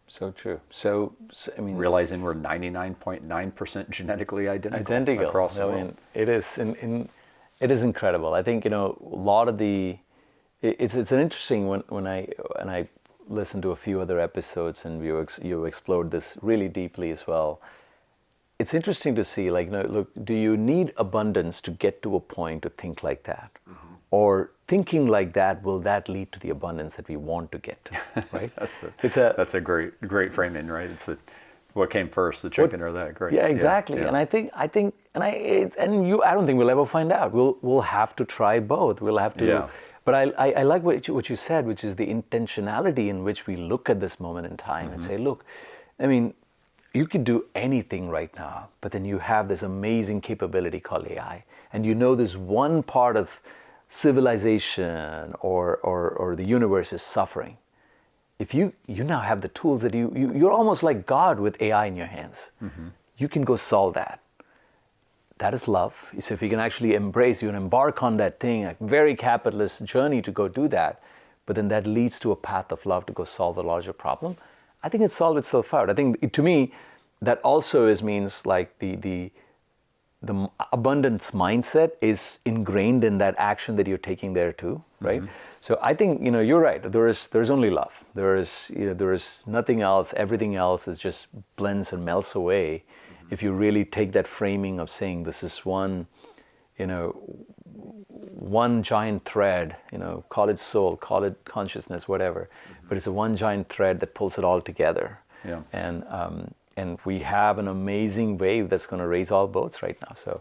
[SPEAKER 1] So true. So I mean,
[SPEAKER 2] realizing we're 99.9% genetically identical across the world.
[SPEAKER 1] It is incredible. I think a lot of the it's an interesting when I listened to a few other episodes and you explored this really deeply as well. It's interesting to see, like, look, do you need abundance to get to a point to think like that? Mm-hmm. Or thinking like that, will that lead to the abundance that we want to get to, right?
[SPEAKER 2] That's a great framing, right? What came first, the chicken or that? Great.
[SPEAKER 1] Yeah, exactly. Yeah. And I don't think we'll ever find out. We'll have to try both. We'll have to. Yeah. But I like what you said, which is the intentionality in which we look at this moment in time mm-hmm. and say, look, I mean, you could do anything right now, but then you have this amazing capability called AI, and you know this one part of civilization or the universe is suffering. If you now have the tools that you're almost like God with AI in your hands. Mm-hmm. You can go solve that. That is love. So if you can actually embrace, you can embark on that thing, a very capitalist journey to go do that, but then that leads to a path of love to go solve the larger problem. I think it solved itself out. I think to me, that also means like the abundance mindset is ingrained in that action that you're taking there too, right? Mm-hmm. So I think you're right. There's only love. There is nothing else. Everything else is just blends and melts away. Mm-hmm. If you really take that framing of saying this is one giant thread, call it soul, call it consciousness, whatever, mm-hmm. but it's a one giant thread that pulls it all together. Yeah. And we have an amazing wave that's going to raise all boats right now. So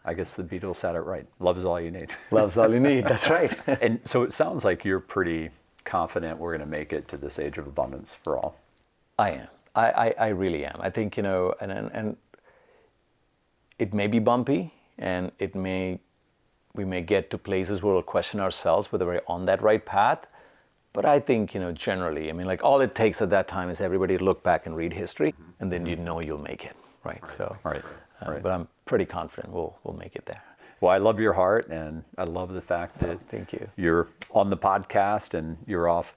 [SPEAKER 2] I guess the Beatles had it right. Love is all you need.
[SPEAKER 1] Love's all you need. That's right.
[SPEAKER 2] And so it sounds like you're pretty confident we're going to make it to this age of abundance for all.
[SPEAKER 1] I am. I really am. I think and it may be bumpy, and we may get to places where we'll question ourselves whether we're on that right path. But I think, generally, I mean, like all it takes at that time is everybody to look back and read history, and then you'll make it, right? So,
[SPEAKER 2] right.
[SPEAKER 1] But I'm pretty confident we'll make it there.
[SPEAKER 2] Well, I love your heart, and I love the fact that
[SPEAKER 1] thank you.
[SPEAKER 2] You're on the podcast and you're off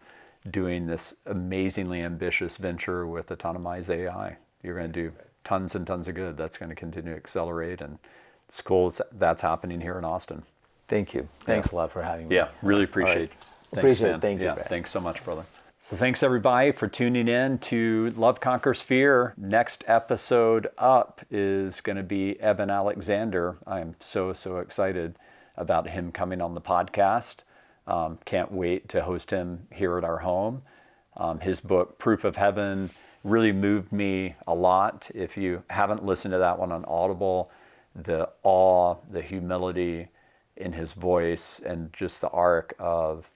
[SPEAKER 2] doing this amazingly ambitious venture with Autonomize AI. You're going to do tons and tons of good. That's going to continue to accelerate, and it's cool that's happening here in Austin.
[SPEAKER 1] Thank you. Thanks a lot for having me.
[SPEAKER 2] Yeah, really appreciate it.
[SPEAKER 1] Thanks, man. Thank you.
[SPEAKER 2] Yeah, thanks so much, brother. So thanks everybody for tuning in to Love Conquers Fear. Next episode up is going to be Eben Alexander. I'm so excited about him coming on the podcast. Can't wait to host him here at our home. His book, Proof of Heaven, really moved me a lot. If you haven't listened to that one on Audible, the awe, the humility in his voice, and just the arc of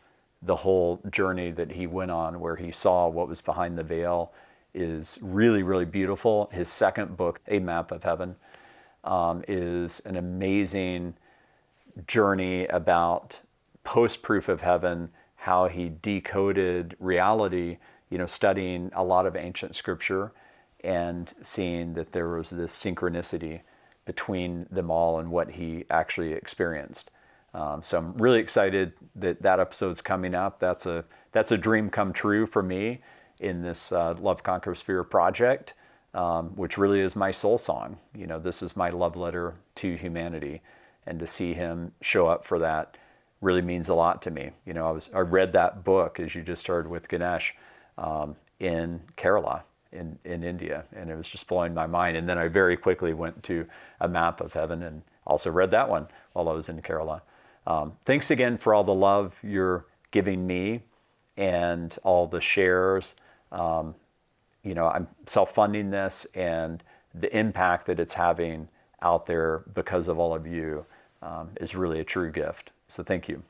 [SPEAKER 2] the whole journey that he went on where he saw what was behind the veil is really, really beautiful. His second book, A Map of Heaven, is an amazing journey about post-proof of heaven, how he decoded reality, studying a lot of ancient scripture and seeing that there was this synchronicity between them all and what he actually experienced. So I'm really excited that episode's coming up. That's a dream come true for me in this Love Conquers Fear project, which really is my soul song. This is my love letter to humanity, and to see him show up for that really means a lot to me. I read that book, as you just heard with Ganesh, in Kerala in India, and it was just blowing my mind. And then I very quickly went to A Map of Heaven and also read that one while I was in Kerala. Thanks again for all the love you're giving me and all the shares. I'm self-funding this, and the impact that it's having out there because of all of you is really a true gift. So thank you.